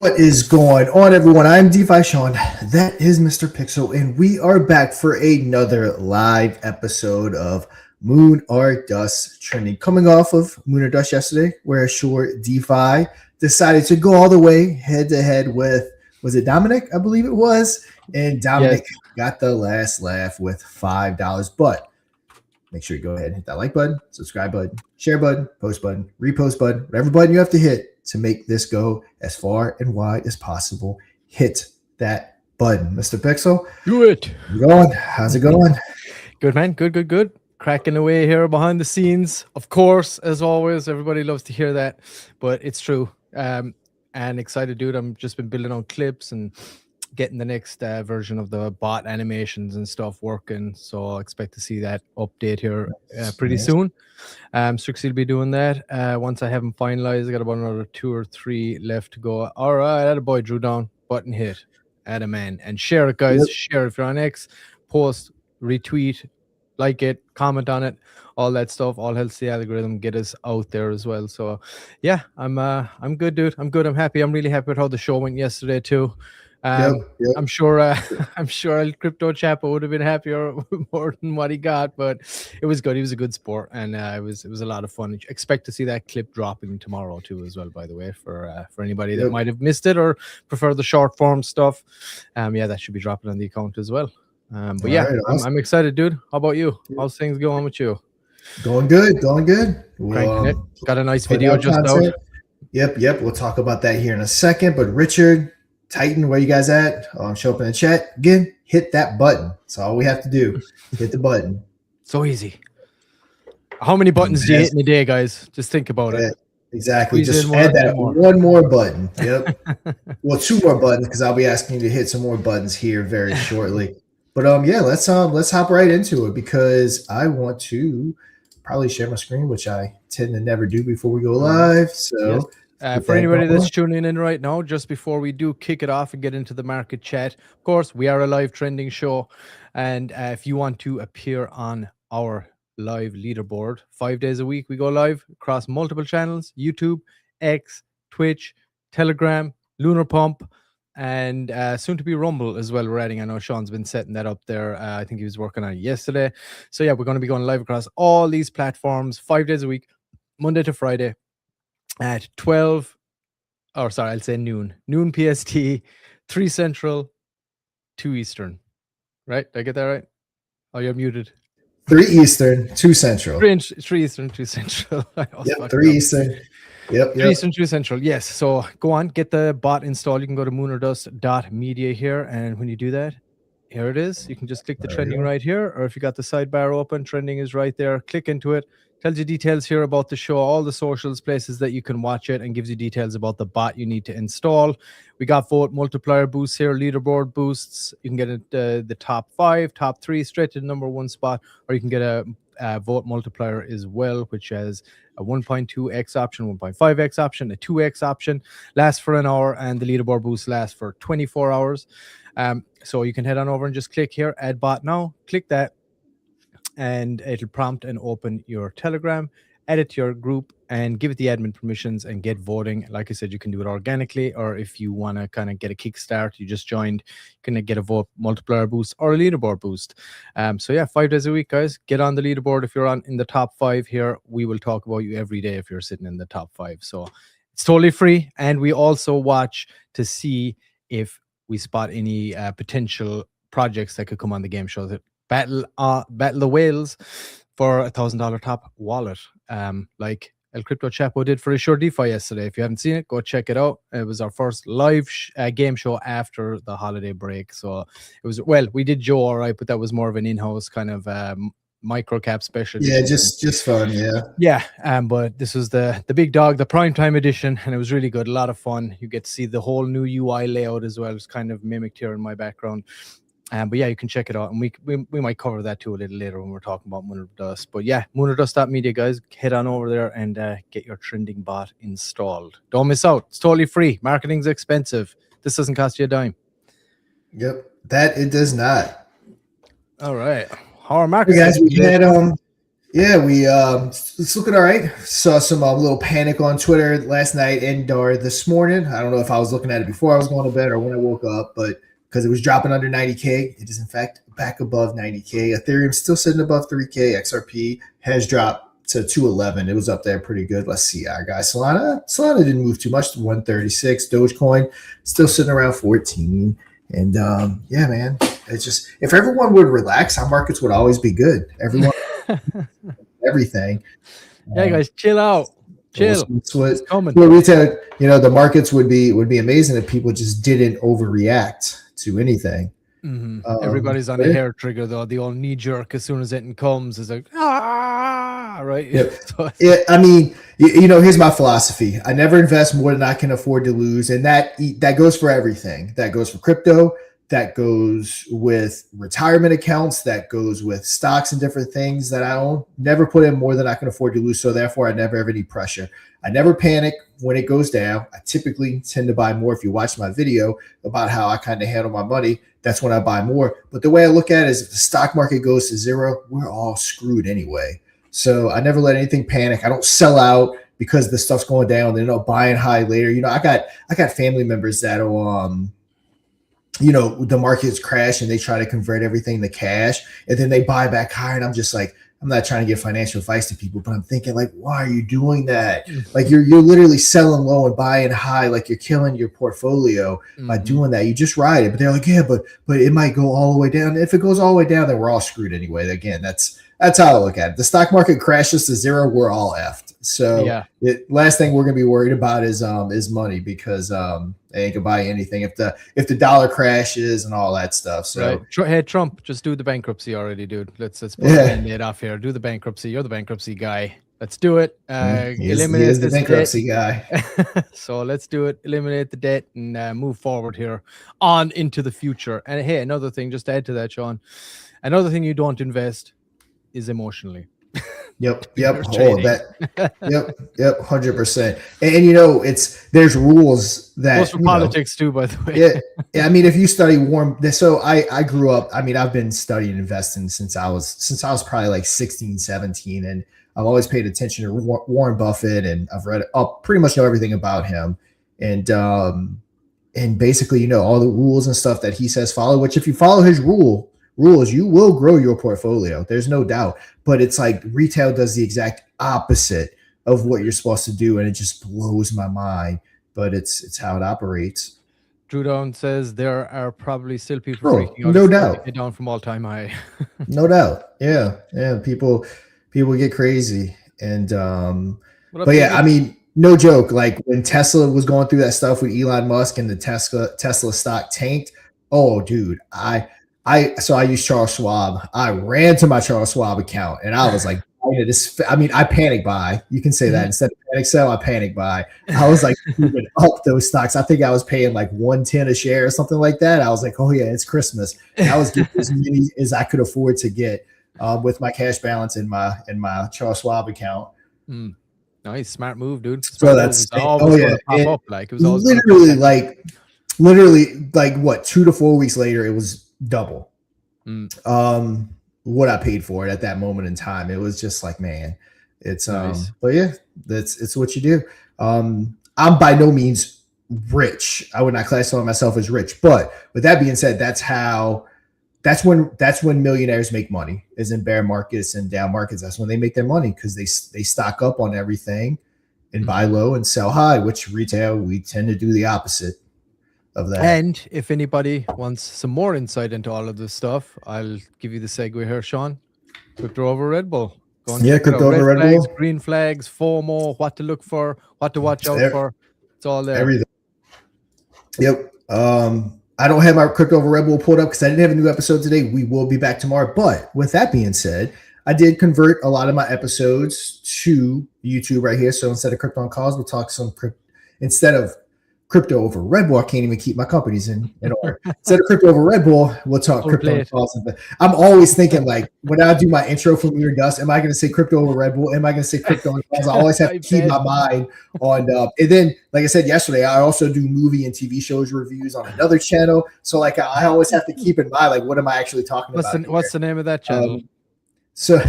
What is going on, everyone? I'm DeFi Sean. That is Mr. Pixel, and we are back for another live episode of Moon or Dust Trending. Coming off of Moon or Dust yesterday, where Short DeFi decided to go all the way head to head with, was it Dominic? I believe it was. And Dominic got the last laugh with $5. But make sure you go ahead and hit that like button, subscribe button, share button, post button, repost button, whatever button you have to hit to make this go as far and wide as possible. Hit that button. Mr. Pixel, do it. How's it going? Good, man. Good. Cracking away here behind the scenes. Of course, as always, everybody loves to hear that, but it's true. And excited, dude. I'm just been building on clips and getting the next version of the bot animations and stuff working. So I'll expect to see that update here pretty soon. Strixie will be doing that. Once I have them finalized, I got about another 2 or 3 left to go. All right, that a boy drew down. Button hit. Add a man. And share it, guys. Yep. Share if you're on X. Post, retweet, like it, comment on it, all that stuff. All helps the algorithm get us out there as well. So yeah, I'm good, dude. I'm good. I'm happy. I'm really happy with how the show went yesterday too. Yep. I'm sure El Crypto Chapo would have been happier more than what he got, but it was good. He was a good sport, and it was a lot of fun. Expect to see that clip dropping tomorrow too, as well. By the way, for anybody that might have missed it or prefer the short form stuff, that should be dropping on the account as well. But yeah, right, awesome. I'm excited, dude. How about you? How's things going with you? Going good. Well, got a nice video just out. Yep. We'll talk about that here in a second. But Richard, Titan, where you guys at? Show up in the chat. Again, hit that button. That's all we have to do. Hit the button. So easy. How many buttons do you hit in a day, guys? Just think about it. Exactly. Just add that one more button. Yep. Well, 2 more buttons, because I'll be asking you to hit some more buttons here very shortly. But let's hop right into it, because I want to probably share my screen, which I tend to never do before we go live. So for anybody that's tuning in right now, just before we do kick it off and get into the market chat, of course, we are a live trending show. And if you want to appear on our live leaderboard, 5 days a week, we go live across multiple channels: YouTube, X, Twitch, Telegram, Lunar Pump, and soon to be Rumble as well. We're adding. I know Sean's been setting that up there. I think he was working on it yesterday. So yeah, we're going to be going live across all these platforms 5 days a week, Monday to Friday, at noon PST, 3 Central, 2 Eastern. Right? Did I get that right? Oh, you're muted. 3 Eastern, 2 Central. 3 Eastern, 2 Central. 3 Eastern. Yep. 3 Eastern, 2 Central. Yes. So go on, get the bot installed. You can go to moonordust.media here. And when you do that, here it is. You can just click the trending right here. Or if you got the sidebar open, trending is right there. Click into it. Tells you details here about the show, all the socials, places that you can watch it, and gives you details about the bot you need to install. We got vote multiplier boosts here, leaderboard boosts. You can get it, the top 5, top 3, straight to the number 1 spot, or you can get a vote multiplier as well, which has a 1.2x option, 1.5x option, a 2x option, lasts for an hour, and the leaderboard boost lasts for 24 hours. So you can head on over and just click here, add bot now, click that, and it'll prompt and open your Telegram, add it to your group, and give it the admin permissions and get voting. Like I said, you can do it organically, or if you want to kind of get a kickstart, you just joined, you can get a vote multiplier boost or a leaderboard boost. So yeah, 5 days a week, guys. Get on the leaderboard. If you're in the top 5 here, we will talk about you every day if you're sitting in the top 5. So it's totally free, and we also watch to see if we spot any potential projects that could come on the game show. That battle the whales for $1,000 top wallet, like El Crypto Chapo did for Assure DeFi yesterday. If you haven't seen it, go check it out. It was our first live game show after the holiday break. So it was, we did Joe all right, but that was more of an in-house kind of micro cap special. Yeah, just fun. But this was the big dog, the primetime edition, and it was really good. A lot of fun. You get to see the whole new UI layout as well. It's kind of mimicked here in my background. But yeah, you can check it out, and we might cover that too a little later when we're talking about Moon or Dust. But yeah, moonordust.media, guys, head on over there and get your trending bot installed. Don't miss out. It's totally free. Marketing's expensive. This doesn't cost you a dime. Yep, that it does not. All right. How are marketing? Hey guys, Yeah, it's looking all right. Saw some little panic on Twitter last night and or this morning. I don't know if I was looking at it before I was going to bed or when I woke up, but because it was dropping under 90K, it is in fact back above 90K. Ethereum's still sitting above 3K. XRP has dropped to 211. It was up there pretty good. Let's see our guy Solana didn't move too much to 136. Dogecoin still sitting around 14. And yeah, man, it's just if everyone would relax, our markets would always be good. Everyone everything. Yeah, guys, chill out. Chill. It's coming. The markets would be amazing if people just didn't overreact to anything. Mm-hmm. Everybody's on the hair trigger though. The old knee jerk as soon as it comes is like right. Yep. I mean, here's my philosophy. I never invest more than I can afford to lose, and that goes for everything. That goes for crypto. That goes with retirement accounts. That goes with stocks and different things that I own. Never put in more than I can afford to lose. So therefore, I never have any pressure. I never panic when it goes down. I typically tend to buy more. If you watch my video about how I kind of handle my money, that's when I buy more. But the way I look at it is if the stock market goes to zero, we're all screwed anyway. So I never let anything panic. I don't sell out because the stuff's going down. They're not buying high later. I got family members that will the markets crash and they try to convert everything to cash and then they buy back higher. And I'm just like, I'm not trying to give financial advice to people, but I'm thinking like, why are you doing that? Like you're literally selling low and buying high. Like you're killing your portfolio by doing that. You just ride it. But they're like, yeah, but it might go all the way down. If it goes all the way down, then we're all screwed anyway. Again, that's how I look at it. The stock market crashes to zero, we're all effed. So last thing we're gonna be worried about is money because they ain't gonna buy anything if the dollar crashes and all that stuff. So hey, Trump, just do the bankruptcy already, dude. Let's put it off here. Do the bankruptcy. You're the bankruptcy guy. Let's do it. Eliminate the bankruptcy guy. So let's do it. Eliminate the debt and move forward here on into the future. And hey, another thing, just to add to that, Sean, another thing you don't invest is emotionally. Yep. Oh, that. Yep. 100%. And there's rules that goes for politics too, by the way. Yeah. I mean, if you study so I grew up. I mean, I've been studying investing since I was probably like 16, 17, and I've always paid attention to Warren Buffett, and I've read. I'll pretty much know everything about him, and basically, all the rules and stuff that he says follow. Which, if you follow his rules, you will grow your portfolio. There's no doubt. But it's like retail does the exact opposite of what you're supposed to do, and it just blows my mind. But it's how it operates. Drew Down says there are probably still people freaking out. No doubt. Get down from all-time high. No doubt. Yeah. People get crazy. And but yeah, I mean, no joke. Like when Tesla was going through that stuff with Elon Musk and the Tesla stock tanked. Oh, dude, I used Charles Schwab. I ran to my Charles Schwab account and I was like, I panic buy. You can say that instead of panic sell, I panic buy. I was like moving up those stocks. I think I was paying like $110 a share or something like that. I was like, oh yeah, it's Christmas. And I was getting as many as I could afford to get with my cash balance in my Charles Schwab account. Nice, smart move, dude. So that's pop up. Like it was literally like what 2 to 4 weeks later, it was double what I paid for it at that moment in time. It was just like, man, it's nice. But yeah, it's what you do. I'm by no means rich. I would not classify myself as rich, but with that being said, that's when millionaires make money, is in bear markets and down markets. That's when they make their money, because they stock up on everything and buy low and sell high, which retail, we tend to do the opposite of that. And if anybody wants some more insight into all of this stuff, I'll give you the segue here, Sean. Crypto over Red Bull. Crypto over Red Bull. Green flags, FOMO, what to look for, what to watch out for. It's all there. Everything. Yep. I don't have my Crypto over Red Bull pulled up because I didn't have a new episode today. We will be back tomorrow. But with that being said, I did convert a lot of my episodes to YouTube right here. So instead of Crypto on Calls, we'll talk instead of Crypto over Red Bull. I can't even keep my companies in order. Instead of Crypto over Red Bull, we'll talk Crypto on Calls. I'm always thinking, like, when I do my intro for Lunar Dust, am I going to say Crypto over Red Bull? Am I going to say Crypto on Calls? I always have to keep my mind on. And then, like I said yesterday, I also do movie and TV shows reviews on another channel. So, like, I always have to keep in mind, like, what am I actually talking about? What's the name of that channel? So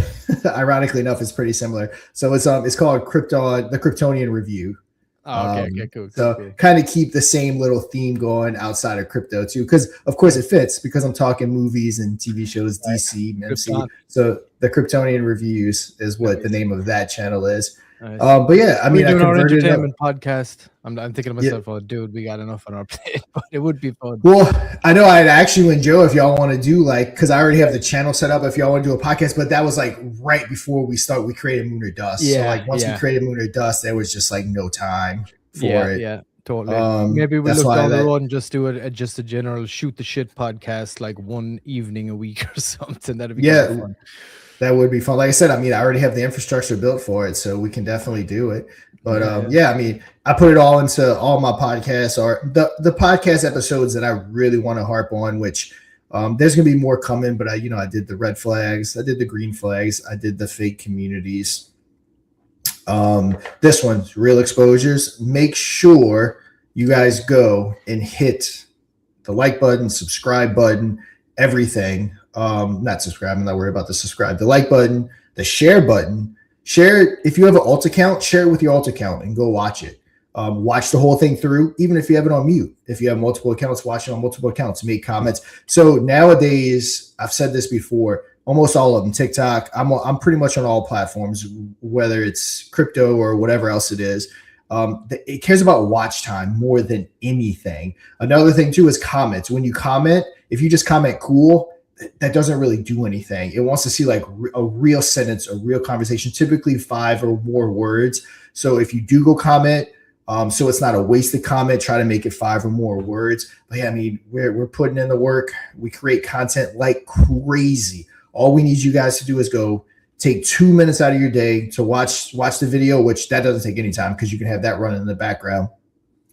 ironically enough, it's pretty similar. So it's called the Kryptonian Review. Oh, okay, cool. So kind of keep the same little theme going outside of crypto too, because of course it fits because I'm talking movies and TV shows, DC, MC. So the Kryptonian Reviews is what the name of that channel is. Nice. But yeah, I mean, we're doing I our converted entertainment podcast. I'm thinking to myself, oh, dude, we got enough on our plate, but it would be fun. Well, I know I'd actually and Joe, if y'all want to do because I already have the channel set up, if y'all want to do a podcast, but that was like right before we created Moon or Dust. Yeah, so like once we created Moon or Dust, there was just like no time for it. Yeah, totally. Maybe we'll look down the road and just do it just a general shoot the shit podcast, like one evening a week or something. That'd be kind of fun. That would be fun. Like I said, I mean, I already have the infrastructure built for it, so we can definitely do it. But I mean, I put it all into all my podcasts or the podcast episodes that I really want to harp on, which there's going to be more coming. But I did the red flags, I did the green flags, I did the fake communities. This one's real exposures. Make sure you guys go and hit the like button, subscribe button, everything. Not subscribe. I'm not worried about the subscribe. The like button, the share button. Share it. If you have an alt account, share it with your alt account and go watch it. Watch the whole thing through, even if you have it on mute. If you have multiple accounts, watch it on multiple accounts. Make comments. So nowadays, I've said this before, almost all of them, TikTok, I'm pretty much on all platforms, whether it's crypto or whatever else it is. It cares about watch time more than anything. Another thing too is comments. When you comment, if you just comment cool, that doesn't really do anything. It wants to see like a real sentence, a real conversation, typically 5 or more words. So if you do go comment, so it's not a wasted comment, try to make it 5 or more words. But yeah, I mean, we're putting in the work. We create content like crazy. All we need you guys to do is go take 2 minutes out of your day to watch the video, which that doesn't take any time because you can have that running in the background.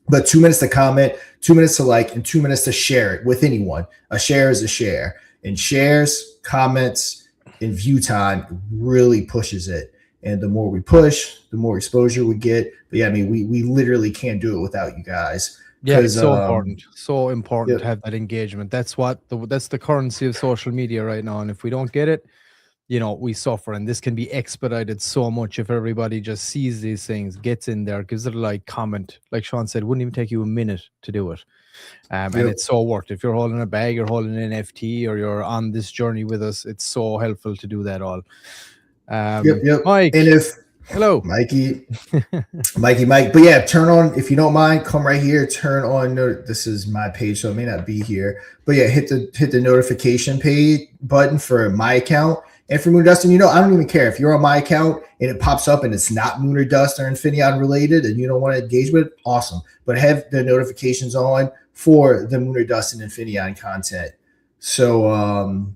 But 2 minutes to comment, 2 minutes to like, and 2 minutes to share it with anyone. A share is a share. And shares, comments, and view time really pushes it. And the more we push, the more exposure we get. But yeah, I mean, we literally can't do it without you guys. Yeah, it's so important. So important to have that engagement. That's that's the currency of social media right now. And if we don't get it, we suffer. And this can be expedited so much if everybody just sees these things, gets in there, gives it a like, comment. Like Sean said, it wouldn't even take you a minute to do it. And it's so worth it. If you're holding a bag, you're holding an NFT, or you're on this journey with us, it's so helpful to do that all. Mike. And hello, Mikey. Mike. But yeah, turn on, if you don't mind, come right here, turn on. This is my page, so it may not be here. But yeah, hit the notification page button for my account. And for Moon Dust, and I don't even care if you're on my account and it pops up and it's not Moon or Dust or Infinaeon related and you don't want to engage with it, awesome. But have the notifications on for the Moon or Dust and Infinaeon content, so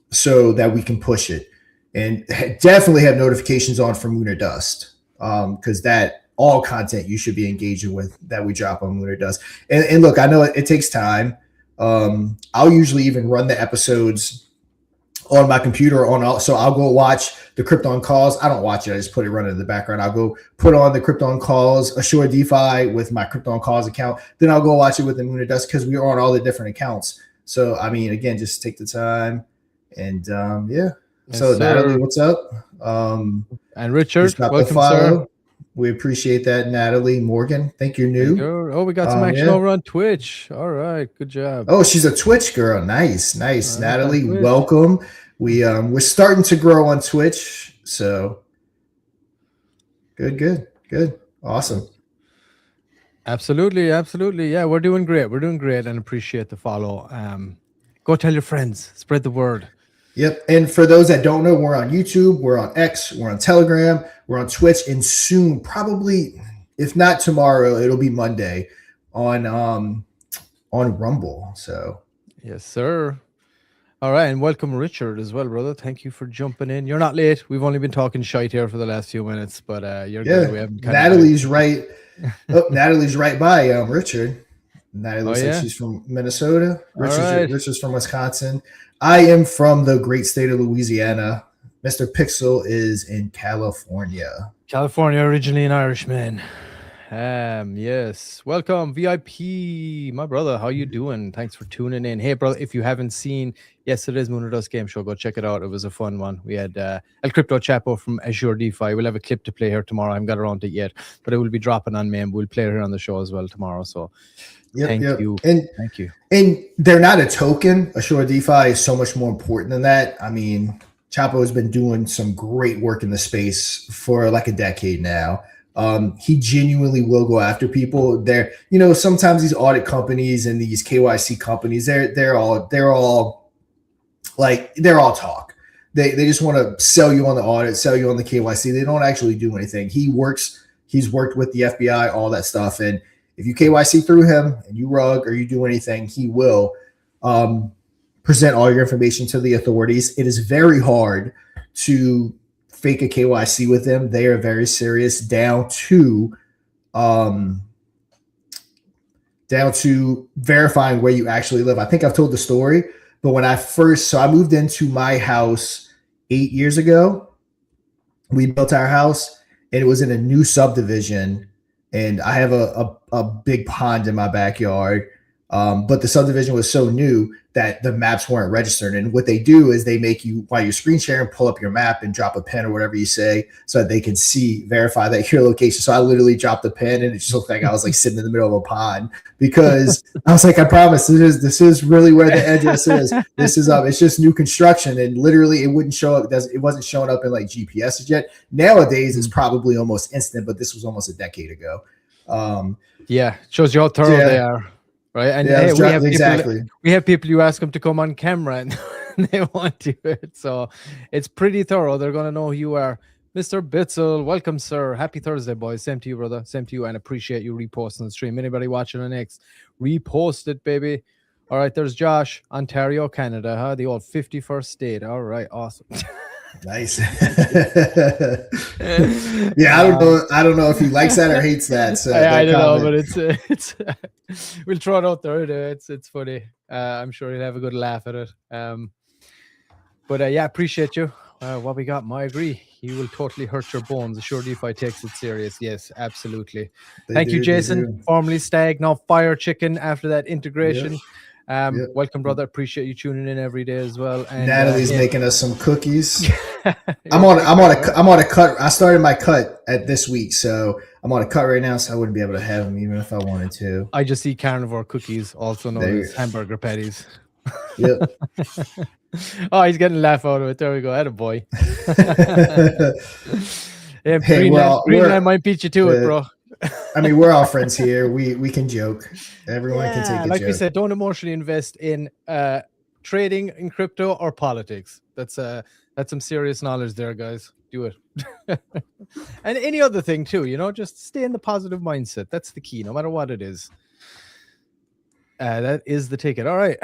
that we can push it. And definitely have notifications on for Moon or Dust, because that all content you should be engaging with that we drop on Moon or Dust. And look, I know it takes time. I'll usually even run the episodes on my computer so I'll go watch the Krypton calls. I don't watch it. I just put it running in the background. I'll go put on the Krypton calls, Assure DeFi with my Krypton calls account. Then I'll go watch it with the Moon or Dust because we are on all the different accounts. So, I mean, again, just take the time and yeah. Yes, so Natalie, what's up? And Richard, welcome, sir. We appreciate that, Natalie Morgan. Think you're new. Oh, we got some action over on Twitch. All right, good job. Oh, she's a Twitch girl. Nice. Natalie, welcome. We're starting to grow on Twitch, so good. Awesome. Absolutely. Yeah, we're doing great. And appreciate the follow. Go tell your friends. Spread the word. Yep. And for those that don't know, we're on YouTube, we're on X, we're on Telegram, we're on Twitch, and soon, probably, if not tomorrow, it'll be Monday on Rumble. So yes, sir. All right, and welcome Richard as well, brother. Thank you for jumping in. You're not late. We've only been talking shite here for the last few minutes, but you're good. We haven't Natalie's right. Natalie's right by Richard. Natalie looks like she's from Minnesota. Richard's from Wisconsin. I am from the great state of Louisiana. Mr. Pixel is in California. California, originally an Irishman. Yes. Welcome, VIP. My brother, how you doing? Thanks for tuning in. Hey, brother, if you haven't seen yesterday's Moon or Dust game show, go check it out. It was a fun one. We had El Crypto Chapo from Azure DeFi. We'll have a clip to play here tomorrow. I haven't got around to it yet, but it will be dropping on MAM. We'll play it here on the show as well tomorrow. So thank you. Thank you. And they're not a token. Azure DeFi is so much more important than that. I mean, Chapo has been doing some great work in the space for like a decade now. He genuinely will go after people. There, sometimes these audit companies and these KYC companies, they're all talk. They just want to sell you on the audit, sell you on the KYC. They don't actually do anything. He's worked with the FBI, all that stuff. And if you KYC through him and you rug or you do anything, he will present all your information to the authorities. It is very hard to fake a KYC with them. They are very serious down to verifying where you actually live. I think I've told the story, but when I moved into my house 8 years ago. We built our house and it was in a new subdivision, and I have a big pond in my backyard. But the subdivision was so new that the maps weren't registered. And what they do is they make you, while you're screen sharing, pull up your map and drop a pin or whatever you say so that they can verify that your location. So I literally dropped the pin and it just looked like I was like sitting in the middle of a pond, because I was like, I promise this is really where the address is. This is it's just new construction. And literally it wouldn't show up. It wasn't showing up in like GPS yet. Nowadays it's probably almost instant, but this was almost a decade ago. Yeah. Shows you how thorough they are. Right, and yeah, we have people you ask them to come on camera and they won't do it. So it's pretty thorough. They're gonna know who you are. Mr. Bitzel, welcome, sir. Happy Thursday, boys. Same to you, brother. Same to you, and appreciate you reposting the stream. Anybody watching on X, repost it, baby. All right, there's Josh, Ontario, Canada, huh? The old 51st state. All right, awesome. Nice. Yeah, I don't know if he likes that or hates that. So I don't know, but it's we'll throw it out there. It's funny. I'm sure he'll have a good laugh at it. But yeah, appreciate you. What we got? I agree. He will totally hurt your bones. Sure, DeFi takes it serious. Yes, absolutely. Thank you, Jason. Formerly Stag, now Fire Chicken. After that integration. Welcome, brother. Appreciate you tuning in every day as well. And Natalie's making us some cookies. I'm on a cut. I started my cut at this week, so I'm on a cut right now, so I wouldn't be able to have them even if I wanted to. I just eat carnivore cookies, also known as hamburger patties. Yep. Oh, he's getting a laugh out of it. There we go. Attaboy. Yeah, Green, I might beat you to it, bro. I mean, we're all friends here. We can joke. Everyone can take a like joke. we said, don't emotionally invest in trading in crypto or politics. That's some serious knowledge there, guys. Do it. And any other thing too, just stay in the positive mindset. That's the key, no matter what it is. That is the ticket. All right.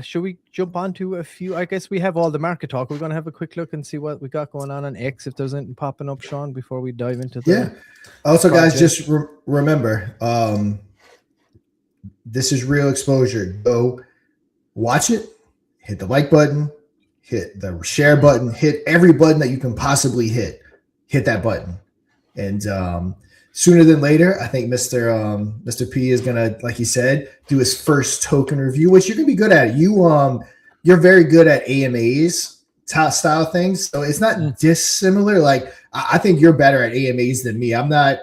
Should we jump on to a few? I guess we have all the market talk. We're going to have a quick look and see what we got going on X, if there's anything popping up, Sean, before we dive into the Also, guys, just remember, this is real exposure. Go watch it, hit the like button, hit the share button, hit every button that you can possibly hit that button. And sooner than later, I think Mr. P is gonna, like he said, do his first token review, which you're gonna be good at. You're very good at AMAs style things, so it's not dissimilar. Like I think you're better at AMAs than me. I'm not.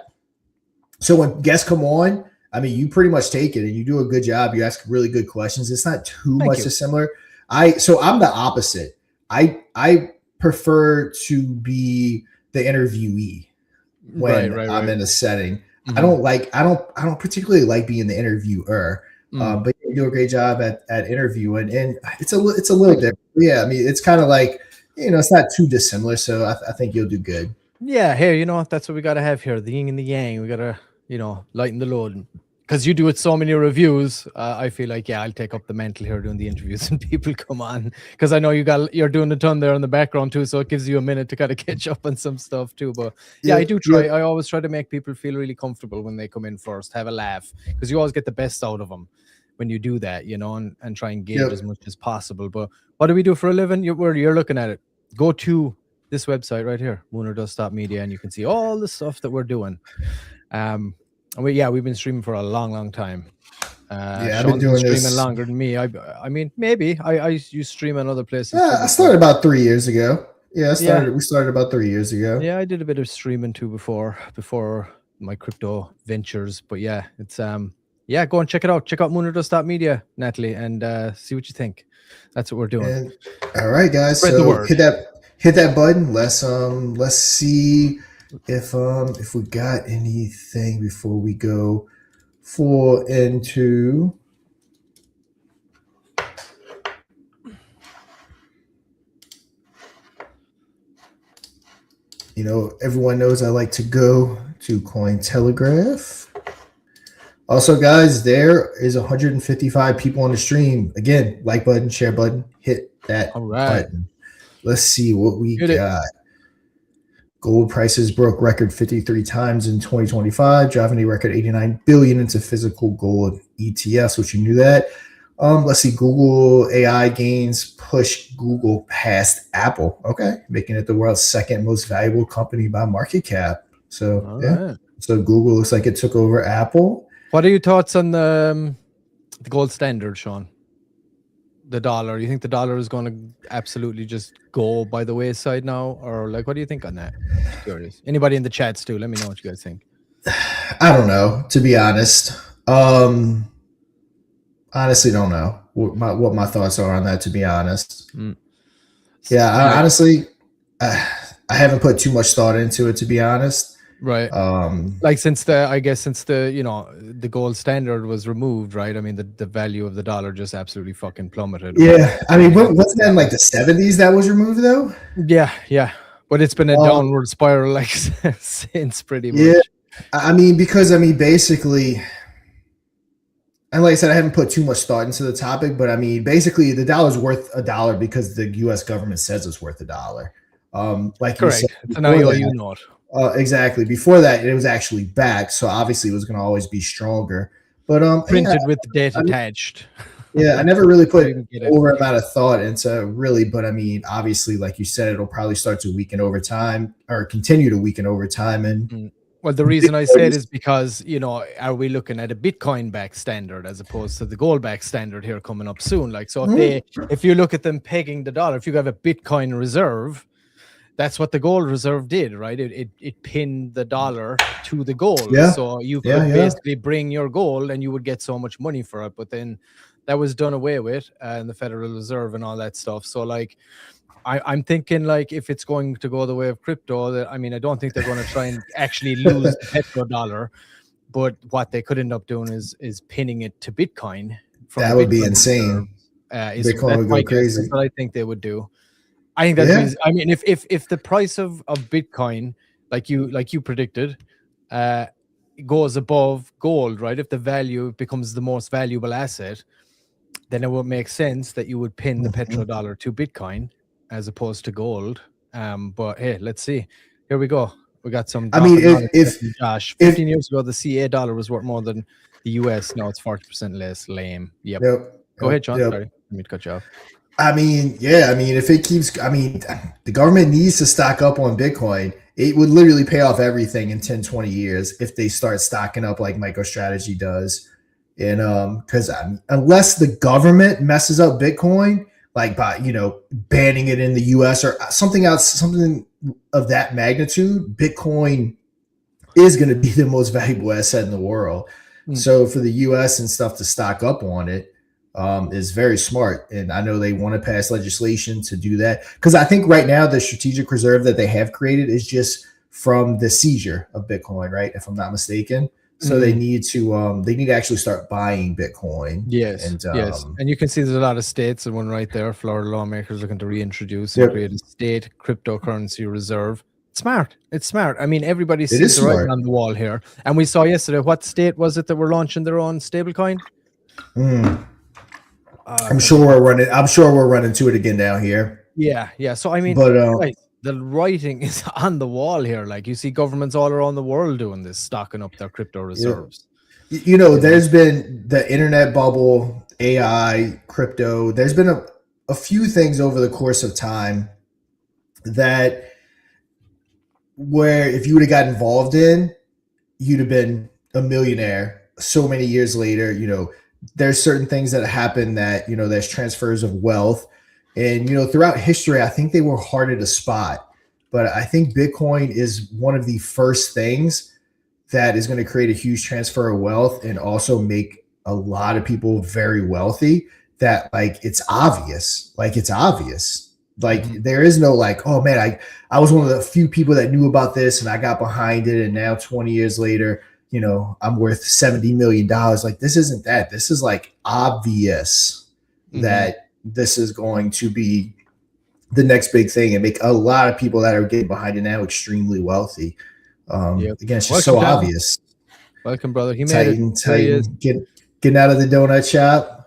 So when guests come on, I mean, you pretty much take it and you do a good job. You ask really good questions. It's not too much dissimilar. So I'm the opposite. I prefer to be the interviewee when I'm in a setting. Mm-hmm. I don't particularly like being the interviewer. But you do a great job at interviewing, and it's a little different. Yeah, I mean, it's kind of like, it's not too dissimilar. So I think you'll do good. Yeah, hey, that's what we got to have here, the yin and the yang. We got to, lighten the load. Because you do it so many reviews, I feel like, I'll take up the mantle here doing the interviews and people come on. Because I know you're doing a ton there in the background too, so it gives you a minute to kind of catch up on some stuff too. But I do try. I always try to make people feel really comfortable when they come in first, have a laugh, because you always get the best out of them when you do that, and try and gauge as much as possible. But what do we do for a living? You're looking at it. Go to this website right here, moonordust.media, and you can see all the stuff that we're doing. We've been streaming for a long time. Yeah, I've been Sean's been doing streaming this. longer than me. I mean, maybe you stream on other places too. I started about 3 years ago. Yeah, Yeah, we started about 3 years ago. yeah, I did a bit of streaming too before my crypto ventures. But yeah, it's yeah, go and check it out. Check out moonerdust.media, Natalie, and see what you think. That's what we're doing. And all right, guys. Spread the So word. hit that button. Let's see if we got anything before we go full into. You know, everyone knows I like to go to Cointelegraph. Also, guys, there is 155 people on the stream. Again, like button, share button, hit that button. Let's see what we got. Gold prices broke record 53 times in 2025, driving a record 89 billion into physical gold ETFs, which you knew that. Let's see. Google AI gains push Google past Apple. Okay, making it the world's second most valuable company by market cap. So yeah. So Google looks like it took over Apple. What are your thoughts on the gold standard, Sean? The dollar. You think the dollar is going to absolutely just go by the wayside now, or like, what do you think on that? Curious. Anybody in the chats too? Let me know what you guys think. I don't know, to be honest. Honestly, don't know what my thoughts are on that. To be honest, yeah, honestly, I haven't put too much thought into it. To be honest, right? Like since the gold standard was removed, right? I mean, the value of the dollar just absolutely fucking plummeted. Yeah, I mean, wasn't that in like the 70s that was removed though? Yeah, but it's been a downward spiral like since pretty much. Yeah, I mean, basically. And like I said, I haven't put too much thought into the topic, but I mean, basically, the dollar's worth $1 because the U.S. government says it's worth $1. Like correct, it's an IOU note. Exactly. Before that, it was actually backed, so obviously, it was going to always be stronger. But printed with the date attached. Yeah, I never really put over amount of thought into really, but I mean, obviously, like you said, it'll probably start to weaken over time or continue to weaken over time, and. Well, the reason I say it is because, are we looking at a Bitcoin back standard as opposed to the gold back standard here coming up soon? Like, so if you look at them pegging the dollar, if you have a Bitcoin reserve, that's what the gold reserve did, right? It pinned the dollar to the gold. Yeah. So you could basically bring your gold and you would get so much money for it. But then that was done away with and the Federal Reserve and all that stuff. So like, I'm thinking like if it's going to go the way of crypto, I mean, I don't think they're going to try and actually lose the petrodollar, but what they could end up doing is pinning it to Bitcoin. That would be insane. Bitcoin would go crazy. That's what I think they would do. I think that's I mean, if the price of Bitcoin, like you predicted, goes above gold, right? If the value becomes the most valuable asset, then it would make sense that you would pin the petrodollar to Bitcoin as opposed to gold. But hey, let's see. Here we go. We got some. I mean, if Josh, 15 years ago, the CA dollar was worth more than the US. Now it's 40% less. Lame. Yep. Go ahead, John. Sorry, let me cut you off. I mean, if it keeps, I mean, the government needs to stock up on Bitcoin. It would literally pay off everything in 10, 20 years if they start stocking up like MicroStrategy does. And because unless the government messes up Bitcoin, like by banning it in the US or something else, something of that magnitude, Bitcoin is going to be the most valuable asset in the world. So for the US and stuff to stock up on it is very smart. And I know they want to pass legislation to do that because I think right now the strategic reserve that they have created is just from the seizure of Bitcoin, right? If I'm not mistaken. So they need to actually start buying Bitcoin. Yes, and you can see there's a lot of states, and one right there, Florida lawmakers looking to reintroduce and create a state cryptocurrency reserve. It's smart. I mean, everybody sees the writing on the wall here. And we saw yesterday, what state was it that were launching their own stablecoin? I'm sure we're running to it again down here. Yeah. So I mean, the writing is on the wall here. Like you see governments all around the world doing this, stocking up their crypto reserves. There's been the internet bubble, AI, crypto. There's been a few things over the course of time that where if you would have got involved in, you'd have been a millionaire so many years later, there's certain things that happen that, there's transfers of wealth. And, throughout history, I think they were harder to spot. But I think Bitcoin is one of the first things that is going to create a huge transfer of wealth and also make a lot of people very wealthy. That it's obvious. There is no oh man, I was one of the few people that knew about this and I got behind it, and now 20 years later, I'm worth $70 million. This isn't that. This is obvious that this is going to be the next big thing and make a lot of people that are getting behind it now extremely wealthy. Again, it's just so obvious. Welcome, brother. He made it. Titan, getting out of the donut shop.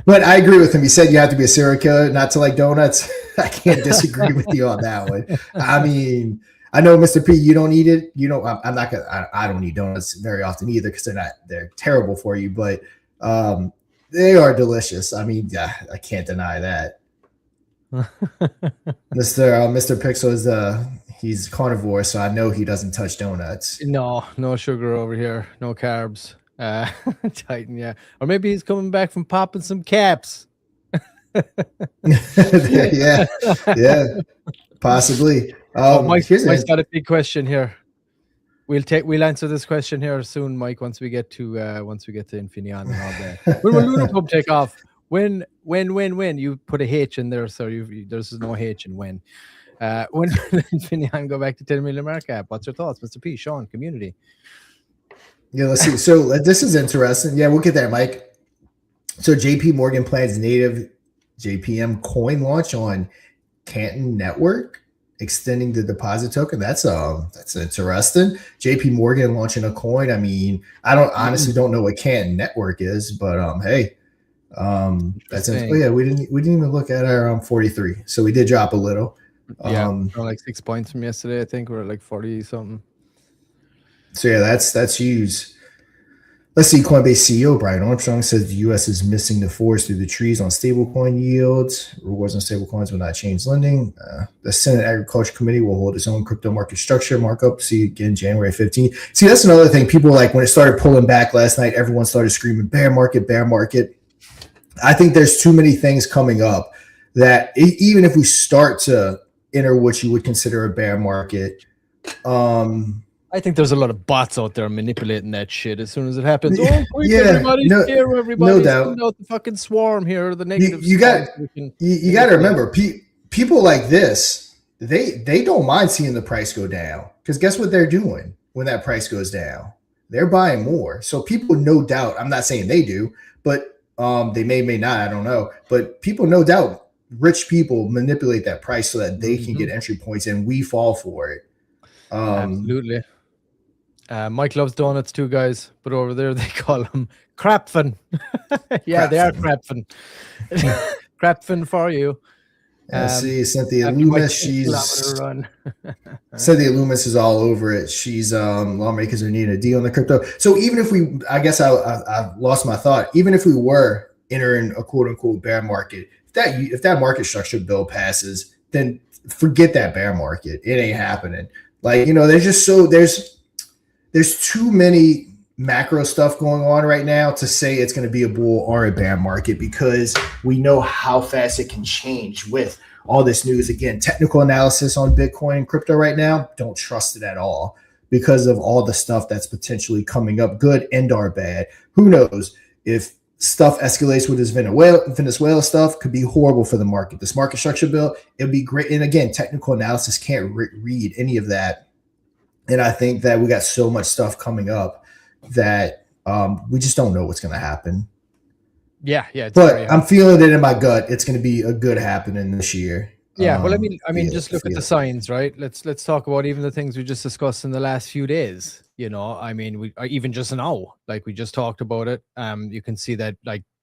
But I agree with him. He said you have to be a serial killer not to like donuts. I can't disagree with you on that one. I mean, I know, Mr. P, you don't eat it. I'm not gonna. I don't eat donuts very often either because they're terrible for you. But they are delicious. I mean, yeah, I can't deny that. Mr. Pixel is he's carnivore, so I know he doesn't touch donuts. No sugar over here, no carbs. Titan, yeah, or maybe he's coming back from popping some caps. yeah, possibly. Mike's got a big question here. We'll answer this question here soon, Mike. Once we get to Infinaeon and all that. When will Lunar Pump take off? When? You put a H in there, so there's no H in when. When will Infinaeon go back to 10 million market cap? What's your thoughts, Mr. P, Sean, community? Yeah, let's see. So this is interesting. Yeah, we'll get there, Mike. So JP Morgan plans native JPM coin launch on Canton Network, extending the deposit token. That's interesting. JP Morgan launching a coin. I mean, I honestly don't know what Canton Network is, but hey, that's interesting. Oh, yeah, we didn't even look at our 43, so we did drop a little. Like 6 points from yesterday. I think we're at 40 something. So yeah, that's huge. Let's see. Coinbase CEO Brian Armstrong says the U.S. is missing the forest through the trees on stablecoin yields. Rewards on stablecoins will not change lending. The Senate Agriculture Committee will hold its own crypto market structure markup. See again January 15th. See, that's another thing. People when it started pulling back last night, everyone started screaming bear market, bear market. I think there's too many things coming up that even if we start to enter what you would consider a bear market, I think there's a lot of bots out there manipulating that shit as soon as it happens. Oh, quick, everybody. No doubt. Out the fucking swarm here, the negative. You got to remember, people like this, they don't mind seeing the price go down, because guess what they're doing when that price goes down? They're buying more. So people, no doubt, I'm not saying they do, but they may not, I don't know. But people, no doubt, rich people manipulate that price so that they can get entry points, and we fall for it. Absolutely. Mike loves donuts too, guys, but over there they call them crapfin. Yeah, they are crapfin. Crapfin for you. See, Cynthia Loomis, Cynthia Loomis is all over it. She's lawmakers are needing a deal on the crypto. So even if I lost my thought. Even if we were entering a quote unquote bear market, if that market structure bill passes, then forget that bear market. It ain't happening. There's too many macro stuff going on right now to say it's going to be a bull or a bear market, because we know how fast it can change with all this news. Again, technical analysis on Bitcoin and crypto right now, don't trust it at all because of all the stuff that's potentially coming up, good and or bad. Who knows? If stuff escalates with this Venezuela stuff, could be horrible for the market. This market structure bill, it'd be great. And again, technical analysis can't read any of that. And I think that we got so much stuff coming up that we just don't know what's going to happen. Yeah. But I'm feeling it in my gut. It's going to be a good happening this year. Yeah. Well, I mean, just look at the signs, right? Let's talk about even the things we just discussed in the last few days. I mean, even just now, like we just talked about it. You can see that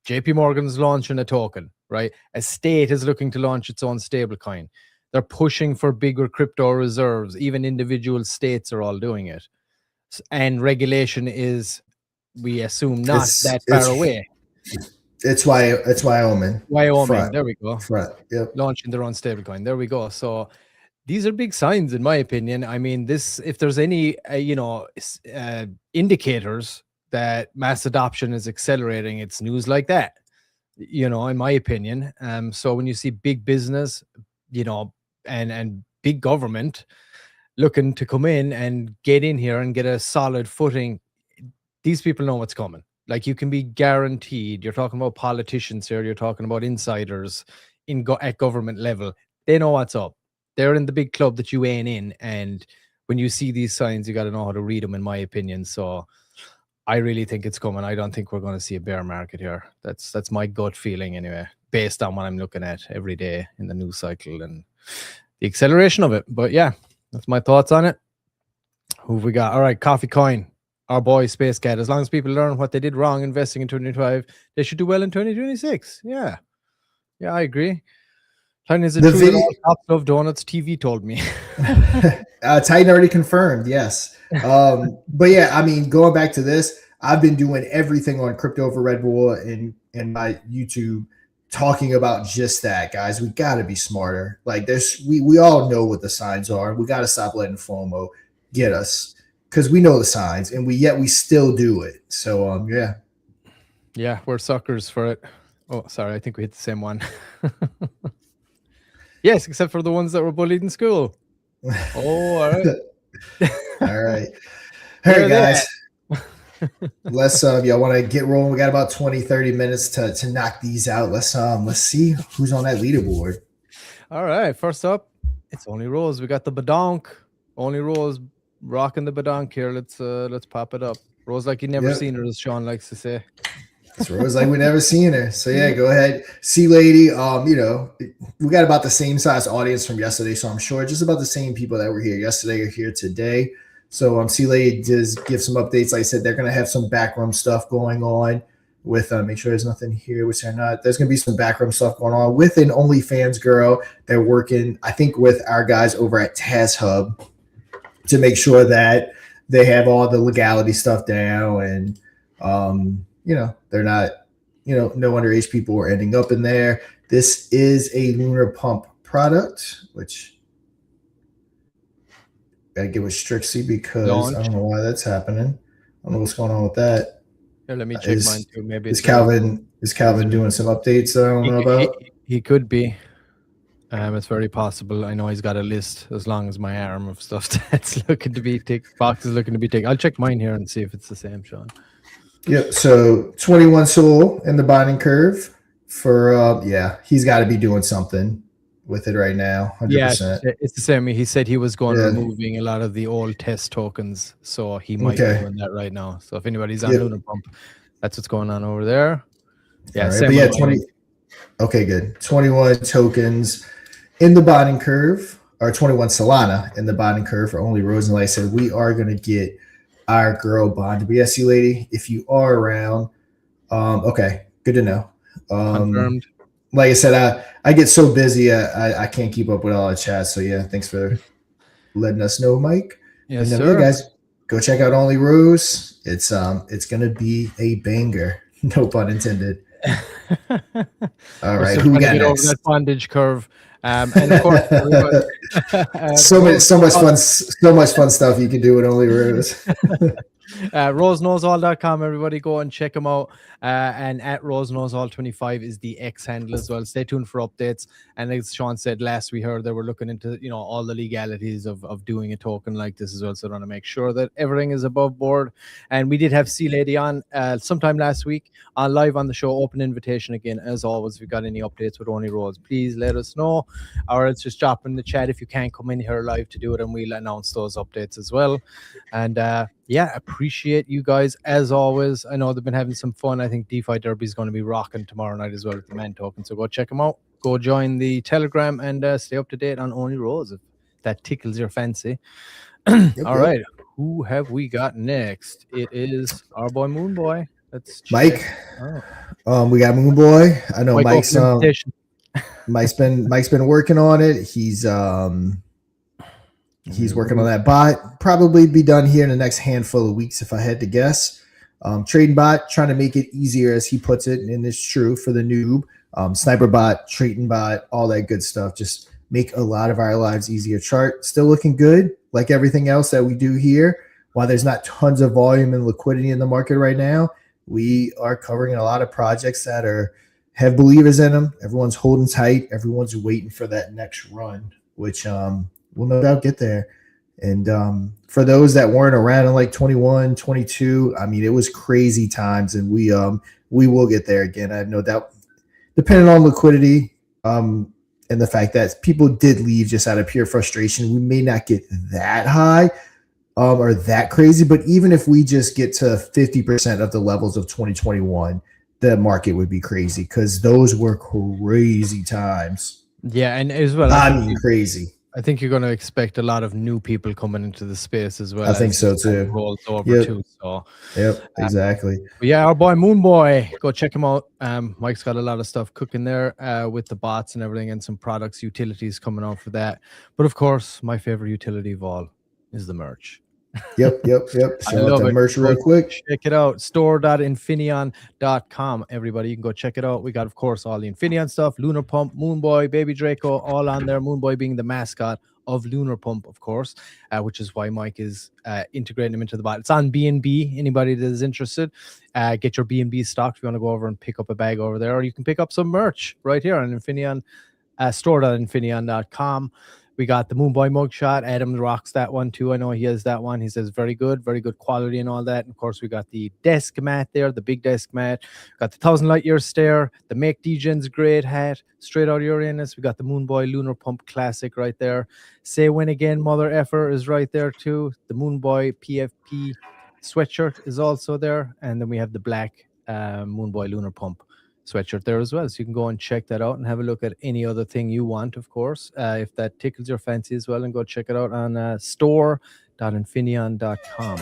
JP Morgan's launching a token, right? A state is looking to launch its own stablecoin. They're pushing for bigger crypto reserves. Even individual states are all doing it. And regulation is, we assume, not that far away. It's Wyoming. Wyoming. Front. There we go. Front. Yep. Launching their own stablecoin. There we go. So these are big signs, in my opinion. I mean, this, if there's any, indicators that mass adoption is accelerating, it's news like that, in my opinion. So when you see big business, and big government looking to come in and get in here and get a solid footing, these people know what's coming. Like, you can be guaranteed. You're talking about politicians here. You're talking about insiders at government level. They know what's up. They're in the big club that you ain't in. And when you see these signs, you got to know how to read them, in my opinion. So I really think it's coming. I don't think we're going to see a bear market here. That's my gut feeling anyway, based on what I'm looking at every day in the news cycle and the acceleration of it. But yeah, that's my thoughts on it. Who have we got? All right, Coffee Coin, our boy Space Cat. As long as people learn what they did wrong investing in 2025, they should do well in 2026. Yeah, I agree. Titan is a true video- top love donuts. TV told me. Titan already confirmed, yes. But yeah, I mean, going back to this, I've been doing everything on Crypto for Red Bull and my YouTube, talking about just that, guys. We got to be smarter. Like this, we all know what the signs are. We got to stop letting FOMO get us, because we know the signs, and we still do it. So yeah, we're suckers for it. Oh, sorry, I think we hit the same one. Yes, except for the ones that were bullied in school. Oh, all right. All right. Hey, guys. Let's y'all want to get rolling. We got about 20-30 minutes to knock these out. Let's see who's on that leaderboard. All right, first up, it's Only Rose. We got the badonk. Only Rose rocking the badonk here. Let's pop it up. Rose like you never seen her, as Sean likes to say. It's Rose like we never seen her. So yeah, go ahead. See, lady, we got about the same size audience from yesterday, so I'm sure just about the same people that were here yesterday are here today. So C Lady does give some updates. Like I said, they're gonna have some backroom stuff going on with make sure there's nothing here, which they're not. There's gonna be some backroom stuff going on with an OnlyFans girl. They're working, I think, with our guys over at Taz Hub to make sure that they have all the legality stuff down, and they're not, no underage people are ending up in there. This is a Lunar Pump product, which gotta get with Strixie because I don't know why that's happening. I don't know what's going on with that. Here, let me check mine too. Maybe is Calvin doing some updates that I don't know about? He could be. It's very possible. I know he's got a list as long as my arm of stuff that's looking to be ticked. Boxes looking to be ticked. I'll check mine here and see if it's the same, Sean. Yep. So 21 Soul in the binding curve for he's got to be doing something with it right now. 100%. Yeah, it's the same. He said he was going removing a lot of the old test tokens, so he might be doing that right now. So if anybody's on Lunar Pump, that's what's going on over there. Yeah, right. 20. Okay, good. 21 tokens in the binding curve, or 21 Solana in the binding curve for Only Rose. And like I said, we are going to get our girl bond. But yes, you lady, if you are around, okay, good to know. Confirmed. Like I said, I get so busy, I can't keep up with all the chat. So yeah, thanks for letting us know, Mike. Yes, and sir. Yeah, guys, go check out Only Rose. It's gonna be a banger. No pun intended. All right, who we got next? Over that bondage curve. And of course, so much fun stuff you can do with Only Rose. roseknowsall.com. Everybody go and check them out. And at roseknowsall25 is the X handle as well. Stay tuned for updates. And as Sean said, last we heard they were looking into all the legalities of doing a token like this as well. So I want to make sure that everything is above board. And we did have C Lady on sometime last week live on the show. Open invitation again, as always. If you've got any updates with Only Rose, please let us know, or it's just drop in the chat if you can't come in here live to do it, and we'll announce those updates as well. And appreciate you guys as always. I know they've been having some fun. I think DeFi Derby is going to be rocking tomorrow night as well with the man token. So go check them out. Go join the Telegram and stay up to date on Only Rose if that tickles your fancy. All right, who have we got next? It is our boy Moonboy. Let's check. Mike. We got Moonboy. I know Mike's been working on it. He's working on that bot. Probably be done here in the next handful of weeks, if I had to guess. Trading bot, trying to make it easier, as he puts it, and it's true for the noob. Sniper bot, trading bot, all that good stuff. Just make a lot of our lives easier. Chart still looking good, like everything else that we do here. While there's not tons of volume and liquidity in the market right now, we are covering a lot of projects that have believers in them. Everyone's holding tight. Everyone's waiting for that next run, which will no doubt get there. And for those that weren't around in like 21, 22, I mean, it was crazy times, and we will get there again. I have no doubt. Depending on liquidity and the fact that people did leave just out of pure frustration, we may not get that high or that crazy. But even if we just get to 50% of the levels of 2021, the market would be crazy, because those were crazy times. Yeah, and as well, I mean, crazy. I think you're going to expect a lot of new people coming into the space as well. I think so too. Rolls over too. So, yep, exactly. Yeah, our boy Moonboy, go check him out. Mike's got a lot of stuff cooking there with the bots and everything, and some products, utilities coming out for that. But of course, my favorite utility of all is the merch. Yep. Show out the merch real quick. Check it out. Store.infinion.com. Everybody, you can go check it out. We got, of course, all the Infinion stuff, Lunar Pump, Moonboy, Baby Draco, all on there. Moonboy being the mascot of Lunar Pump, of course, which is why Mike is integrating him into the bot. It's on B&B. Anybody that is interested, get your B&B stock if you want to go over and pick up a bag over there, or you can pick up some merch right here on Infinion, store.infinion.com. We got the Moonboy mugshot. Adam rocks that one too. I know he has that one. He says very good quality and all that. And of course, we got the desk mat there, the big desk mat. Got the 1,000 light year stare, the Make Degens great hat, straight out of Uranus. We got the Moonboy Lunar Pump classic right there. Say when again, mother effer is right there too. The Moonboy PFP sweatshirt is also there, and then we have the black Moonboy Lunar Pump sweatshirt there as well, so you can go and check that out and have a look at any other thing you want, of course, if that tickles your fancy as well, and go check it out on store.infinion.com.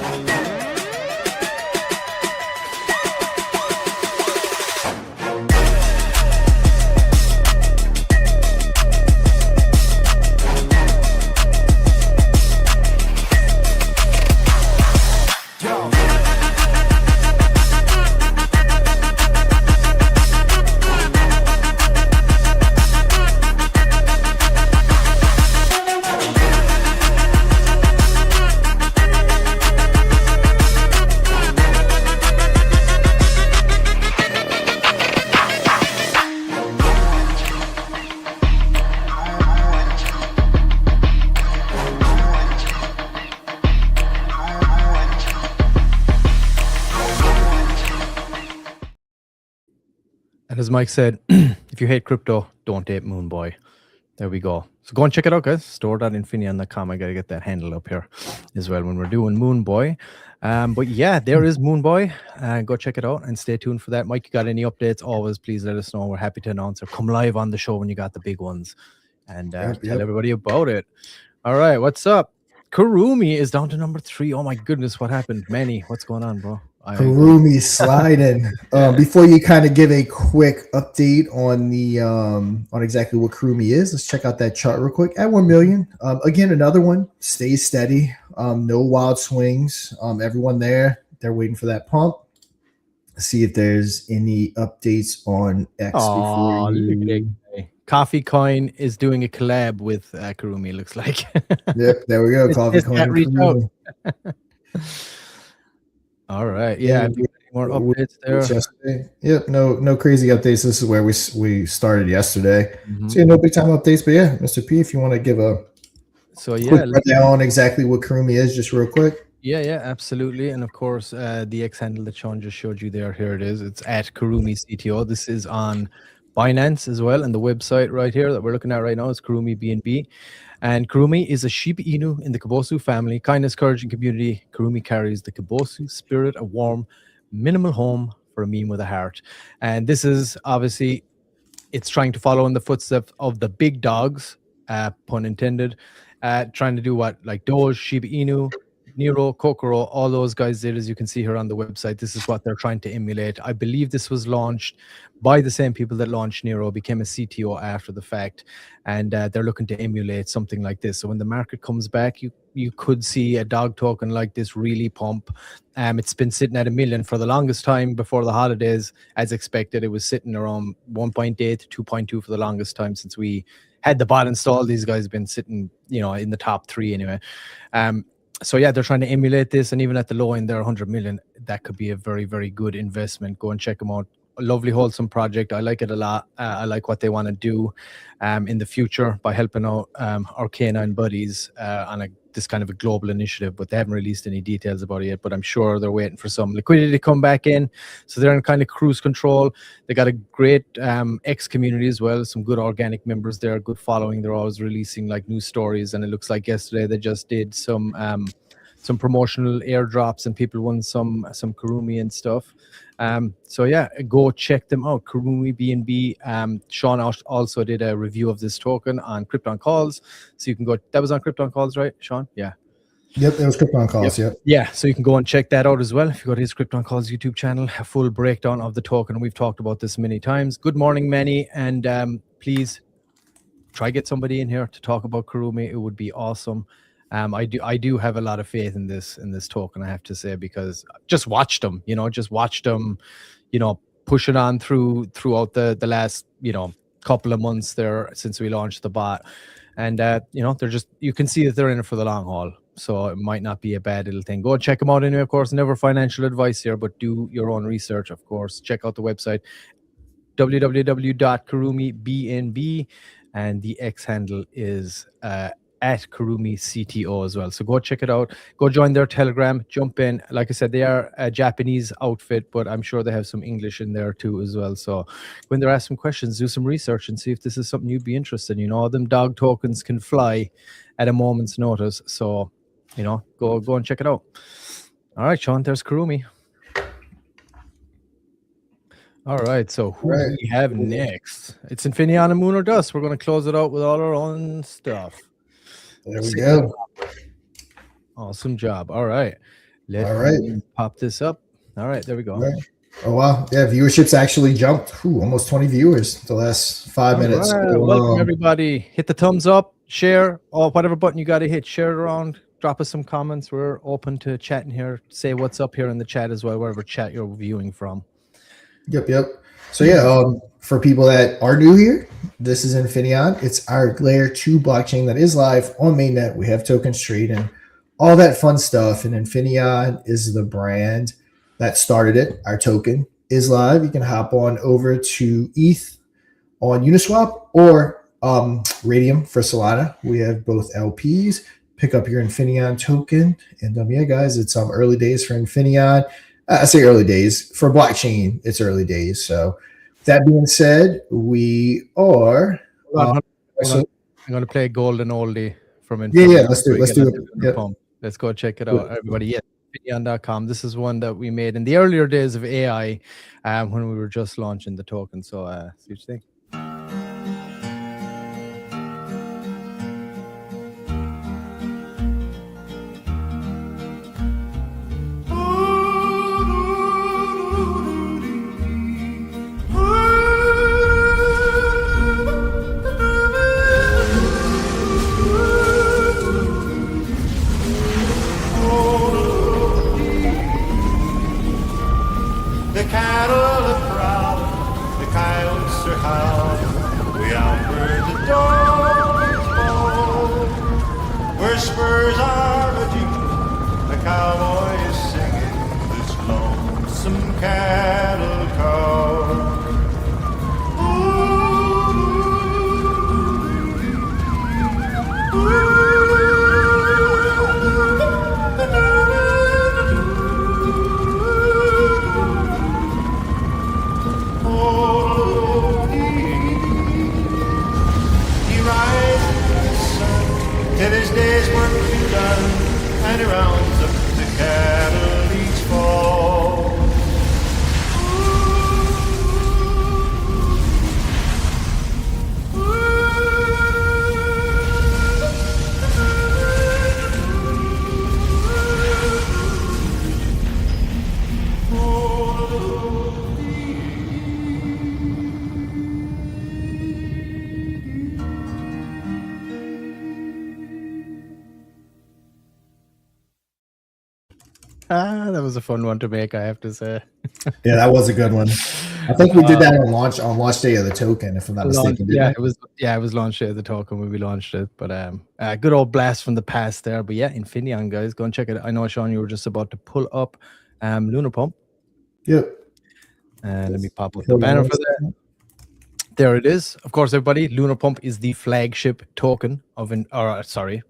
And as Mike said, if you hate crypto, don't date Moonboy. There we go. So go and check it out, guys. Store.infinion.com. I got to get that handle up here as well when we're doing Moonboy. But yeah, there is Moonboy. Go check it out and stay tuned for that. Mike, you got any updates? Always, please let us know. We're happy to announce or come live on the show when you got the big ones, and tell everybody about it. All right, what's up? Kurumi is down to number 3. Oh my goodness, what happened? Manny, what's going on, bro? Kurumi sliding. Before you kind of give a quick update on the on exactly what Kurumi is, let's check out that chart real quick. At 1 million, again, another one stays steady. No wild swings. Everyone there, they're waiting for that pump. See if there's any updates on X. Before Coffee Coin is doing a collab with Kurumi, looks like. Yep, there we go. Coffee Coin. All right. Yeah. More updates there. Yep. No crazy updates. This is where we started yesterday. So no big time updates. But yeah, Mr. P, if you want to give a quick rundown on exactly what Kurumi is, just real quick. Yeah, absolutely. And of course, the X handle that Sean just showed you there, here it is. It's at Kurumi CTO. This is on Binance as well, and the website right here that we're looking at right now is Kurumi BNB. And Kurumi is a Shiba Inu in the Kabosu family. Kindness, courage, and community. Kurumi carries the Kabosu spirit, a warm, minimal home for a meme with a heart. And this is obviously, it's trying to follow in the footsteps of the big dogs, pun intended, trying to do what, like Doge, Shiba Inu, Nero, Kokoro, all those guys did, as you can see here on the website. This is what they're trying to emulate. I believe this was launched by the same people that launched Nero, became a CTO after the fact, and they're looking to emulate something like this. So when the market comes back, you could see a dog token like this really pump. It's been sitting at 1 million for the longest time before the holidays. As expected, it was sitting around 1.8 to 2.2 for the longest time since we had the bot installed. These guys have been sitting, in the top 3 anyway. So yeah, they're trying to emulate this, and even at the low end, they're 100 million. That could be a very, very good investment. Go and check them out. A lovely, wholesome project. I like it a lot. I like what they want to do in the future by helping out our canine buddies on this kind of a global initiative, but they haven't released any details about it yet. But I'm sure they're waiting for some liquidity to come back in, so they're in kind of cruise control. They got a great X community as well, some good organic members there, good following. They're always releasing like new stories, and it looks like yesterday they just did some promotional airdrops, and people won some Kurumi and stuff. So yeah, go check them out. Kurumi BNB. Sean also did a review of this token on Krypton Calls, so you can go. That was on Krypton Calls, right, Sean? Yeah. Yep, it was Krypton Calls. Yep. Yeah, so you can go and check that out as well. If you go to his Krypton Calls YouTube channel, a full breakdown of the token. We've talked about this many times. Good morning, Manny, and please try get somebody in here to talk about Kurumi. It would be awesome. I do have a lot of faith in this token, I have to say, because just watched them, push it on throughout the last, couple of months there since we launched the bot. And, they're just, you can see that they're in it for the long haul. So it might not be a bad little thing. Go and check them out anyway, of course. Never financial advice here, but do your own research, of course. Check out the website, www.kurumibnb, and the X handle is at Kurumi CTO as well. So go check it out. Go join their Telegram. Jump in. Like I said, they are a Japanese outfit, but I'm sure they have some English in there too as well. So when they're asked some questions, do some research and see if this is something you'd be interested in. Them dog tokens can fly at a moment's notice. So, go and check it out. All right, Sean, there's Kurumi. All right, so who do we have next? It's Infinaeon and Lunar Pump. We're going to close it out with all our own stuff. There we go. Awesome job. All right. Let's pop this up. All right, there we go. Right. Oh, wow. Yeah, viewership's actually jumped. Almost 20 viewers the last 5 minutes. Right. So, welcome, everybody. Hit the thumbs up, share, or whatever button you got to hit. Share it around. Drop us some comments. We're open to chatting here. Say what's up here in the chat as well, wherever chat you're viewing from. Yep. So yeah, for people that are new here, this is Infinaeon. It's our layer 2 blockchain that is live on mainnet. We have tokens trading, all that fun stuff. And Infinaeon is the brand that started it. Our token is live. You can hop on over to ETH on Uniswap or Radium for Solana. We have both LPs. Pick up your Infinaeon token. And yeah, guys, it's early days for Infinaeon. I say early days. For blockchain, it's early days. So that being said, we are. I'm going to play Golden Oldie from Infinaeon. Yeah, let's do it. Yep. Let's go check it out, everybody. Yeah, Infinaeon.com. This is one that we made in the earlier days of AI when we were just launching the token. So see what you think. Spurs are a jingle, the cowboy is singing this lonesome cattle call. He rises in the sun till his day's work is done, and he rounds up the cattle each fall. That was a fun one to make, I have to say. Yeah, that was a good one. I think we did that on launch day of the token, if I'm not mistaken. It was launch day of the token when we launched it. But good old blast from the past there. But yeah, Infinion, guys, go and check it. I know, Sean, you were just about to pull up Lunar Pump. Yep. And let me pop up the banner for that. There it is. Of course, everybody, Lunar Pump is the flagship token of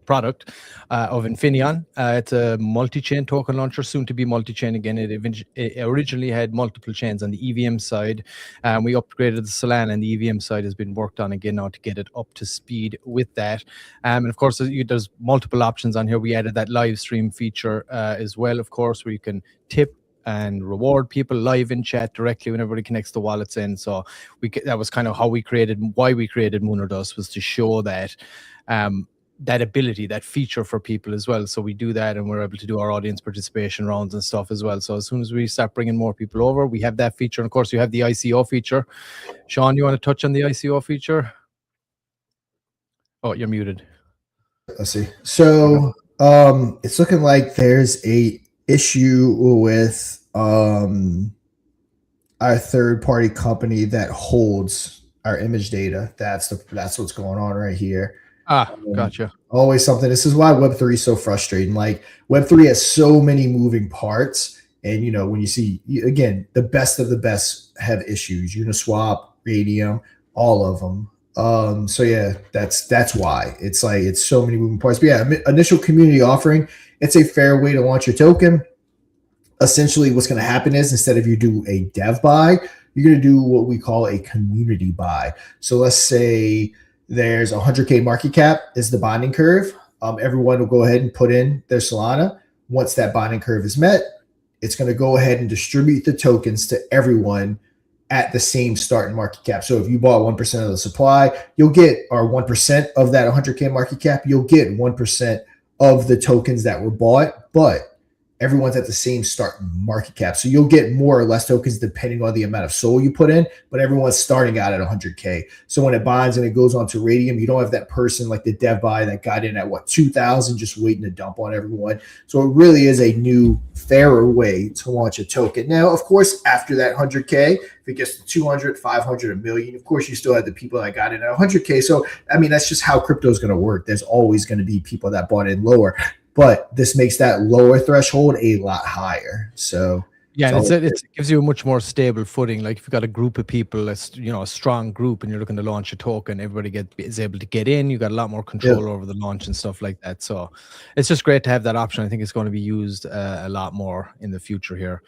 product of Infinion. It's a multi-chain token launcher, soon to be multi-chain again. It originally had multiple chains on the EVM side. We upgraded the Solana, and the EVM side has been worked on again now to get it up to speed with that. And of course, there's multiple options on here. We added that live stream feature as well, of course, where you can tip and reward people live in chat directly when everybody connects the wallets in. So that was kind of why we created Mooner Dust, was to show that that ability, that feature for people as well. So we do that, and we're able to do our audience participation rounds and stuff as well. So as soon as we start bringing more people over, we have that feature. And of course, you have the ICO feature. Sean, you want to touch on the ICO feature? Oh, you're muted. Let's see. So it's looking like there's a issue with our third-party company that holds our image data. That's what's going on right here. Gotcha. Always something. This is why Web3 is so frustrating. Like, Web3 has so many moving parts, and when you see, again, the best of the best have issues. Uniswap, Radium, all of them. So yeah, that's why it's so many moving parts. But yeah, initial community offering, it's a fair way to launch your token. Essentially, what's going to happen is, instead of you do a dev buy, you're going to do what we call a community buy. So let's say there's 100K market cap is the bonding curve. Everyone will go ahead and put in their Solana. Once that bonding curve is met, it's going to go ahead and distribute the tokens to everyone at the same starting market cap. So if you bought 1% of the supply, you'll get, or 1% of that 100K market cap, you'll get 1% of the tokens that were bought, but everyone's at the same starting market cap. So you'll get more or less tokens depending on the amount of SOL you put in, but everyone's starting out at 100K. So when it binds and it goes on to Radium, you don't have that person like the dev buy that got in at 2,000 just waiting to dump on everyone. So it really is a new, fairer way to launch a token. Now, of course, after that 100K, if it gets to 200, 500, a million, of course, you still have the people that got in at 100K. So, I mean, that's just how crypto is going to work. There's always going to be people that bought in lower. But this makes that lower threshold a lot higher. So yeah, and it gives you a much more stable footing. Like if you've got a group of people, a strong group, and you're looking to launch a token, everybody is able to get in. You got a lot more control over the launch and stuff like that. So it's just great to have that option. I think it's going to be used a lot more in the future here.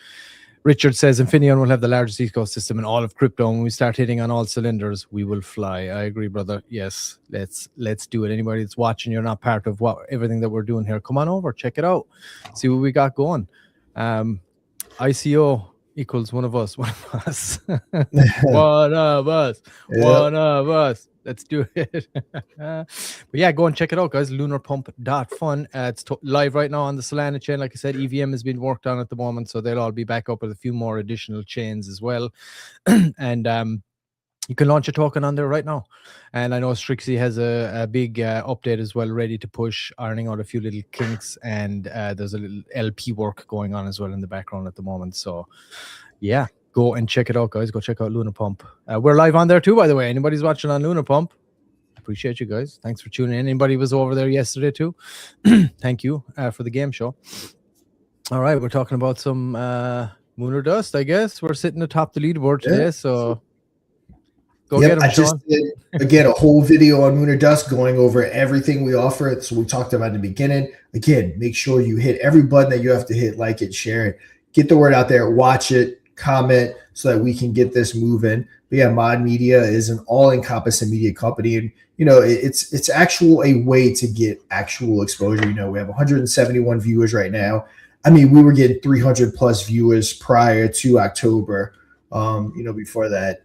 Richard says Infinion will have the largest ecosystem in all of crypto. When we start hitting on all cylinders, we will fly. I agree, brother. Yes, let's do it. Anybody that's watching, you're not part of everything that we're doing here, come on over, check it out, see what we got going. ICO equals one of us. One of us. One of us. Yep. One of us. Let's do it. But yeah, go and check it out, guys. LunarPump.fun. It's live right now on the Solana chain. Like I said, EVM has been worked on at the moment, so they'll all be back up with a few more additional chains as well. And you can launch a token on there right now. And I know Strixie has a big update as well, ready to push, ironing out a few little kinks. And there's a little LP work going on as well in the background at the moment. So yeah, go and check it out, guys. Go check out Lunar Pump. We're live on there too, by the way. Anybody's watching on Lunar Pump, appreciate you guys. Thanks for tuning in. Anybody was over there yesterday too, thank you for the game show. All right, we're talking about some Mooner Dust, I guess. We're sitting atop the leaderboard today, so go get them, I Sean. just did, again, a whole video on Mooner Dust going over everything we offer. So we talked about in the beginning. Again, make sure you hit every button that you have to hit, like it, share it, get the word out there, watch it, comment, so that we can get this moving. But yeah, Mod Media is an all-encompassing media company, and it's actual a way to get actual exposure. We have 171 viewers right now. I mean, we were getting 300 plus viewers prior to October. Before that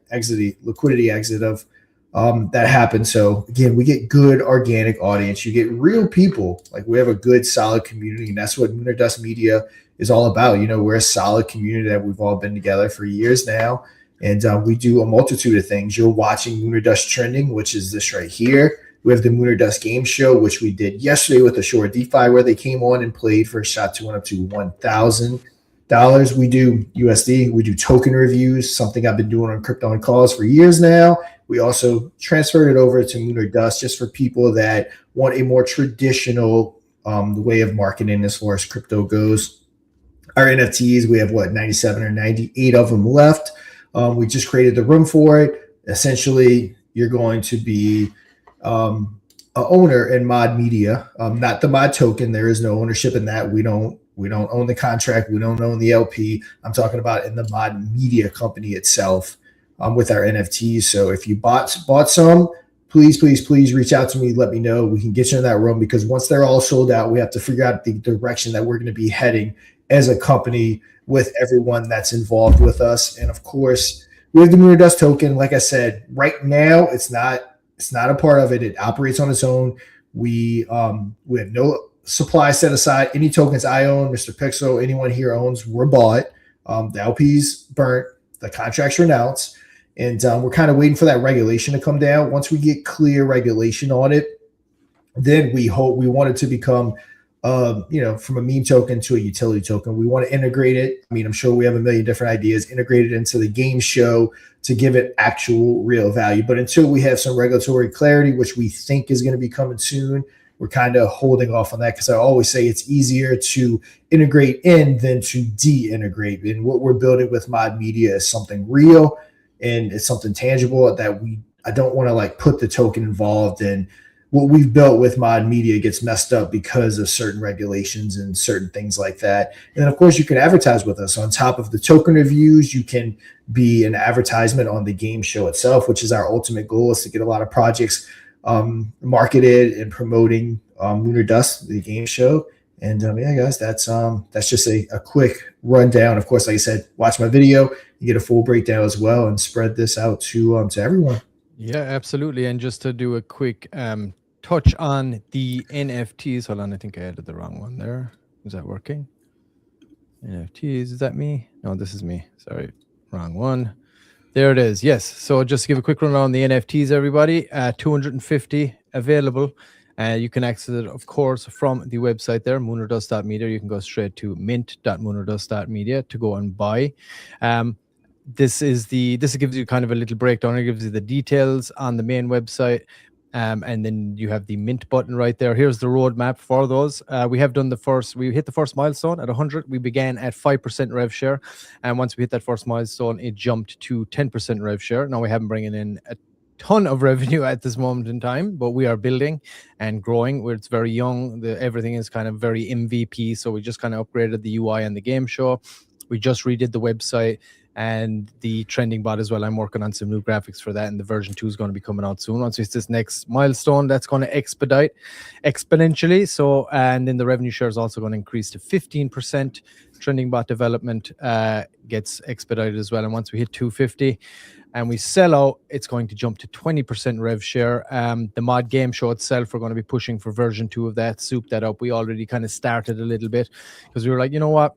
liquidity exit of that happened. So again, we get good organic audience. You get real people. Like, we have a good, solid community, and that's what Mooner Dust Media is all about. We're a solid community that we've all been together for years now, and we do a multitude of things. You're watching Mooner Dust Trending, which is this right here. We have the Moon or Dust game show, which we did yesterday with Ashore DeFi, where they came on and played for a shot to win up to $1,000. We do USD. We do token reviews, something I've been doing on Crypto and Calls for years now. We also transferred it over to Moon or Dust just for people that want a more traditional way of marketing as far as crypto goes. Our NFTs, we have 97 or 98 of them left. We just created the room for it. Essentially, you're going to be a owner in Mod Media, not the Mod token. There is no ownership in that. We don't own the contract. We don't own the LP. I'm talking about in the Mod Media company itself with our NFTs. So if you bought some, please reach out to me. Let me know. We can get you in that room, because once they're all sold out, we have to figure out the direction that we're going to be heading as a company with everyone that's involved with us. And of course, we have the Moon or Dust token. Like I said, right now it's not a part of it. It operates on its own. We have no supply set aside. Any tokens I own, Mr. Pixel, anyone here owns, were bought. The LP's burnt. The contract's renounced. And we're kind of waiting for that regulation to come down. Once we get clear regulation on it, then we want it to become, from a meme token to a utility token. We want to integrate it. I mean, I'm sure we have a million different ideas, integrate it into the game show to give it actual real value. But until we have some regulatory clarity, which we think is going to be coming soon, we're kind of holding off on that, because I always say it's easier to integrate in than to de-integrate. And what we're building with Mod Media is something real, and it's something tangible that I don't want to like put the token involved in. What we've built with Mod Media gets messed up because of certain regulations and certain things like that. And then, of course, you can advertise with us. On top of the token reviews, you can be an advertisement on the game show itself, which is our ultimate goal, is to get a lot of projects marketed and promoting Moon or Dust, the game show. And yeah, guys, that's just a quick rundown. Of course, like I said, watch my video, you get a full breakdown as well, and spread this out to everyone. Yeah, absolutely. And just to do a quick touch on the NFTs. Hold on, I think I added the wrong one there. Is that working? NFTs, is that me? No, this is me. Sorry, wrong one. There it is. Yes. So just to give a quick run on the NFTs, everybody. 250 available. You can access it, of course, from the website there, moonordust.media. You can go straight to mint.moonordust.media to go and buy. This gives you kind of a little breakdown. It gives you the details on the main website. And then you have the mint button right there. Here's the roadmap for those. We hit the first milestone at 100. We began at 5% rev share. And once we hit that first milestone, it jumped to 10% rev share. Now we haven't bringing in a ton of revenue at this moment in time, but we are building and growing where it's very young. Everything is kind of very MVP. So we just kind of upgraded the UI and the game show. We just redid the website and the trending bot as well. I'm working on some new graphics for that, and the version 2 is going to be coming out soon. Once it's this next milestone, that's going to expedite exponentially. So, and then the revenue share is also going to increase to 15%. Trending bot development gets expedited as well. And once we hit 250 and we sell out, it's going to jump to 20% rev share. The mod game show itself, we're going to be pushing for version 2 of that, soup that up. We already kind of started a little bit because we were like, you know what?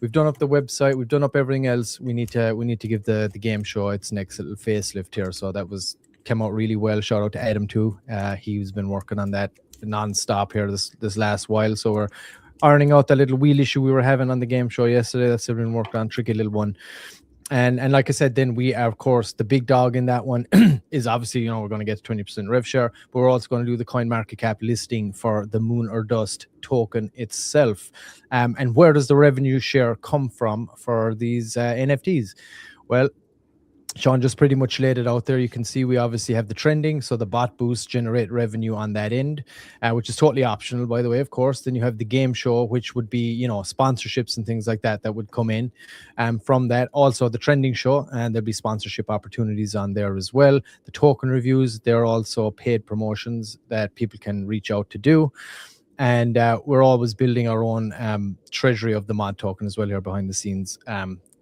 We've done up the website. We've done up everything else. We need to give the game show its next little facelift here. So that came out really well. Shout out to Adam too. He's been working on that non-stop here this last while. So we're ironing out that little wheel issue we were having on the game show yesterday. That's been worked on, tricky little one. And like I said, then we are, of course, the big dog in that one is obviously, we're going to get 20% rev share, but we're also going to do the CoinMarketCap listing for the Moon or Dust token itself. And where does the revenue share come from for these NFTs? Well, Sean just pretty much laid it out there. You can see we obviously have the trending, so the bot boosts generate revenue on that end, which is totally optional, by the way, of course. Then you have the game show, which would be, sponsorships and things like that would come in from that. Also, the trending show, and there'll be sponsorship opportunities on there as well. The token reviews, they're also paid promotions that people can reach out to do. And we're always building our own treasury of the mod token as well here behind the scenes.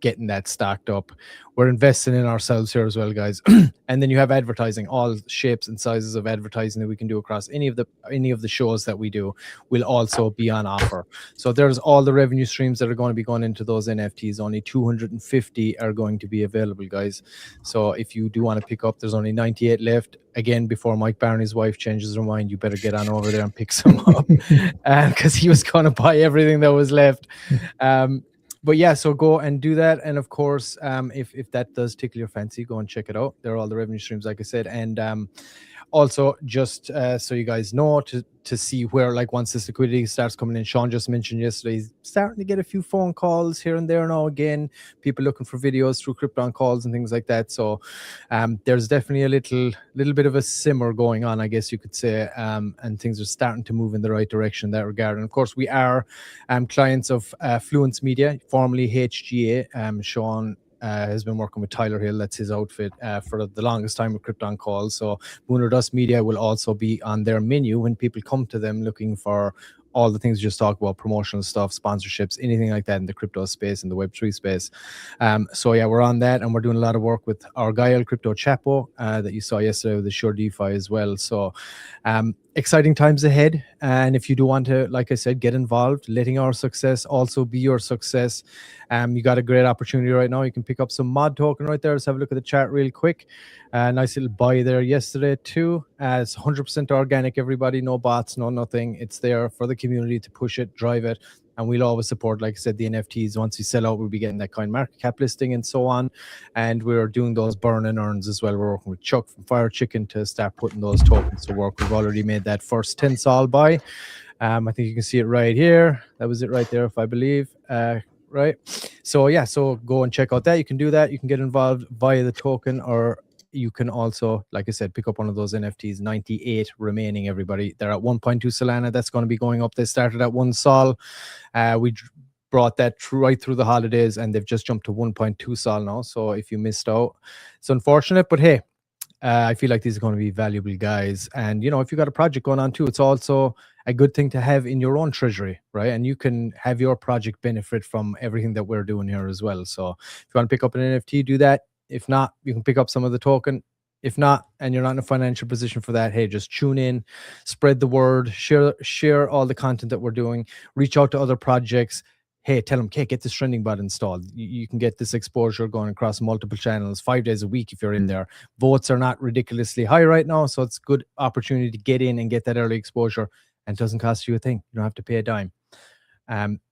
getting that stacked up. We're investing in ourselves here as well, guys. And then you have advertising, all shapes and sizes of advertising that we can do across any of the shows that we do will also be on offer. So there's all the revenue streams that are going to be going into those NFTs. Only 250 are going to be available, guys. So if you do want to pick up, there's only 98 left. Again, before Mike Barney's wife changes her mind, you better get on over there and pick some up, because he was going to buy everything that was left. But yeah, so go and do that. And of course, if that does tickle your fancy, go and check it out. There are all the revenue streams, like I said. And also, just so you guys know, to see where, like, once this liquidity starts coming in, Sean just mentioned yesterday, he's starting to get a few phone calls here and there now again, people looking for videos through Krypton calls and things like that. So there's definitely a little bit of a simmer going on, I guess you could say, and things are starting to move in the right direction in that regard. And of course, we are clients of Fluence Media, formerly HGA. Sean has been working with Tyler Hill, that's his outfit, for the longest time with Krypton calls. So Lunar Dust Media will also be on their menu when people come to them looking for all the things we just talked about, promotional stuff, sponsorships, anything like that in the crypto space and the Web3 space. So yeah, we're on that, and we're doing a lot of work with our guy El Crypto Chapo that you saw yesterday with the Sure DeFi as well. So exciting times ahead. And if you do want to, like I said, get involved, letting our success also be your success, you got a great opportunity right now. You can pick up some mod token right there. Let's have a look at the chart real quick. Nice little buy there yesterday too. It's 100% organic, everybody. No bots, no nothing. It's there for the community to push it, drive it. And we'll always support, like I said, the NFTs. Once we sell out, we'll be getting that coin market cap listing and so on. And we're doing those burn and earns as well. We're working with Chuck from Fire Chicken to start putting those tokens to work. We've already made that first 10 sol buy. I think you can see it right here. That was it right there, if I believe. Right. So yeah, so go and check out that. You can do that. You can get involved via the token, or you can also, like I said, pick up one of those NFTs. 98 remaining, everybody. They're at 1.2 Solana. That's going to be going up. They started at 1 Sol. We brought that right through the holidays, and they've just jumped to 1.2 Sol now. So if you missed out, it's unfortunate, but hey, I feel like these are going to be valuable, guys. And, you know, if you got a project going on too, it's also a good thing to have in your own treasury, right? And you can have your project benefit from everything that we're doing here as well. So if you want to pick up an NFT, do that. If not, you can pick up some of the token. If not, and you're not in a financial position for that, hey, just tune in, spread the word, share all the content that we're doing, reach out to other projects. Hey, tell them, okay, get this trending bot installed. You can get this exposure going across multiple channels 5 days a week if you're in there. Votes are not ridiculously high right now, so it's a good opportunity to get in and get that early exposure, and it doesn't cost you a thing. You don't have to pay a dime.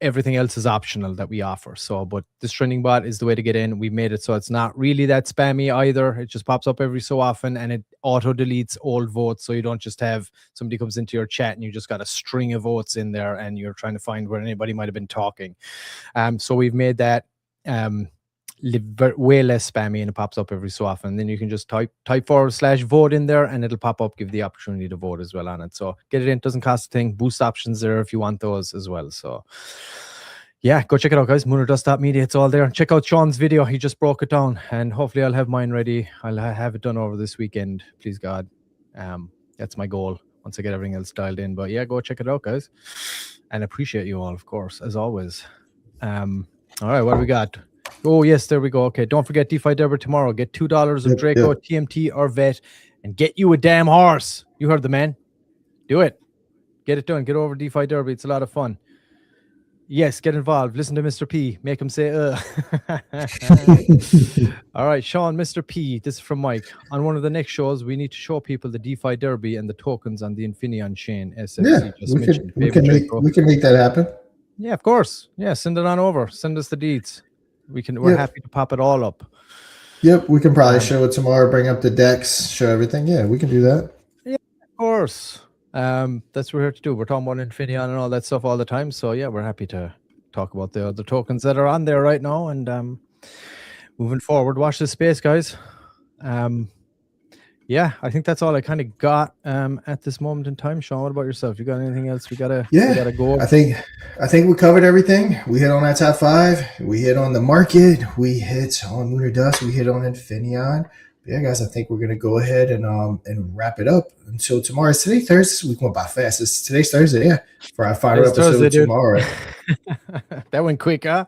Everything else is optional that we offer. So, but this trending bot is the way to get in. We made it so it's not really that spammy either. It just pops up every so often, and it auto deletes old votes. So you don't just have somebody comes into your chat and you just got a string of votes in there and you're trying to find where anybody might have been talking. So we've made that way less spammy, and it pops up every so often. Then you can just type /vote in there, and it'll pop up, give the opportunity to vote as well on it. So get it in, doesn't cost a thing. Boost options there if you want those as well. So yeah, go check it out, guys. Moonerdust.media, it's all there. Check out Sean's video. He just broke it down, and hopefully I'll have mine ready. I'll have it done over this weekend, please God. That's my goal once I get everything else dialed in. But yeah, go check it out, guys, and appreciate you all, of course, as always. All right, what do we got? Oh, yes, there we go. Okay, don't forget DeFi Derby tomorrow. Get $2 of Draco, TMT, or VET, and get you a damn horse. You heard the man. Do it. Get it done. Get over DeFi Derby. It's a lot of fun. Yes, get involved. Listen to Mr. P. Make him say, All right, Sean, Mr. P. This is from Mike. On one of the next shows, we need to show people the DeFi Derby and the tokens on the Infinaeon chain. Yeah, we can make that happen. Yeah, of course. Yeah, send it on over. Send us the deeds. We're happy to pop it all up. Yep, we can probably show it tomorrow, bring up the decks, show everything. Yeah, we can do that. Yeah, of course. That's what we're here to do. We're talking about Infinaeon and all that stuff all the time. So yeah, we're happy to talk about the other tokens that are on there right now. And moving forward, watch this space, guys. Yeah, I think that's all I kind of got at this moment in time. Sean, what about yourself? You got anything else we gotta go? I think we covered everything. We hit on that top 5. We hit on the market. We hit on Lunar Dust. We hit on Infinaeon. Yeah, guys, I think we're gonna go ahead and wrap it up until tomorrow. Is today Thursday? This week went by fast. Today's Thursday, yeah. For our final episode tomorrow. That went quick, huh?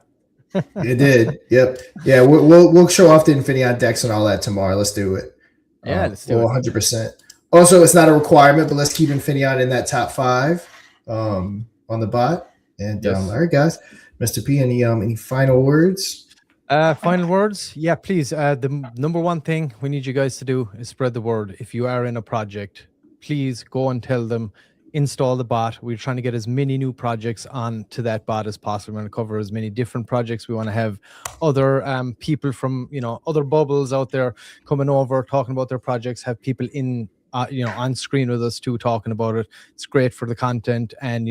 It did. Yep. Yeah, we'll show off the Infinaeon decks and all that tomorrow. Let's do it. Yeah, let's do it. 100%. Also, it's not a requirement, but let's keep Infinaeon in that top 5 on the bot. And Yes. all right, guys. Mr. P, any final words? Final words? Yeah, please. The number one thing we need you guys to do is spread the word. If you are in a project, please go and tell them, install the bot. We're trying to get as many new projects onto that bot as possible. We're going to cover as many different projects. We want to have other people from, other bubbles out there coming over, talking about their projects, have people in, on screen with us too, talking about it. It's great for the content, and,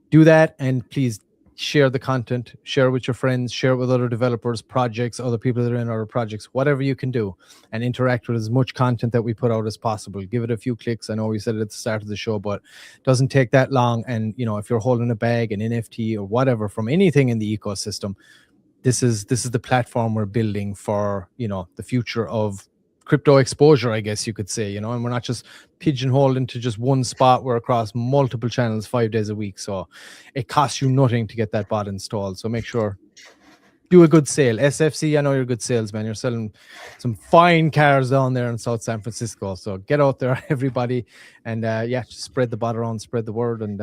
do that. And please share the content, share it with your friends, share it with other developers, projects, other people that are in other projects, whatever you can do, and interact with as much content that we put out as possible. Give it a few clicks. I know we said it at the start of the show, but it doesn't take that long. And if you're holding a bag, an NFT or whatever from anything in the ecosystem, this is the platform we're building for the future of crypto exposure, I guess you could say, and we're not just pigeonholed into just one spot. We're across multiple channels 5 days a week. So it costs you nothing to get that bot installed. So make sure, do a good sale. SFC, I know you're a good salesman. You're selling some fine cars down there in South San Francisco. So get out there, everybody. And just spread the bot around, spread the word, and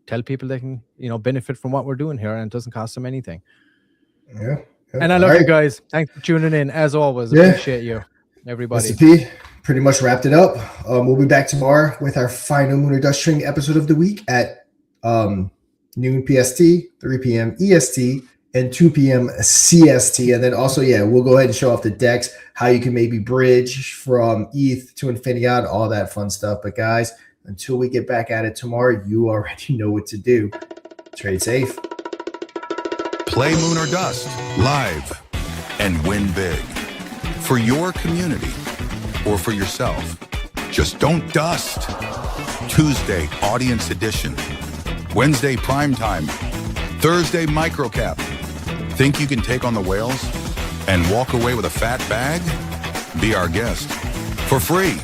tell people they can, benefit from what we're doing here. And it doesn't cost them anything. Yeah. And I love you guys. Thanks for tuning in. As always, appreciate you. Everybody. Mr. P, pretty much wrapped it up. We'll be back tomorrow with our final Lunar Dust Training episode of the week at noon PST, 3 p.m. EST, and 2 p.m. CST. And then also, we'll go ahead and show off the decks, how you can maybe bridge from ETH to Infinion, all that fun stuff. But guys, until we get back at it tomorrow, you already know what to do. Trade safe. Play Moon or Dust live and win big. For your community or for yourself. Just don't dust. Tuesday, audience edition. Wednesday, prime time. Thursday, microcap. Think you can take on the whales and walk away with a fat bag? Be our guest. For free.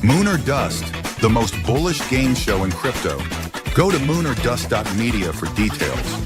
Moon or Dust, the most bullish game show in crypto. Go to moonordust.media for details.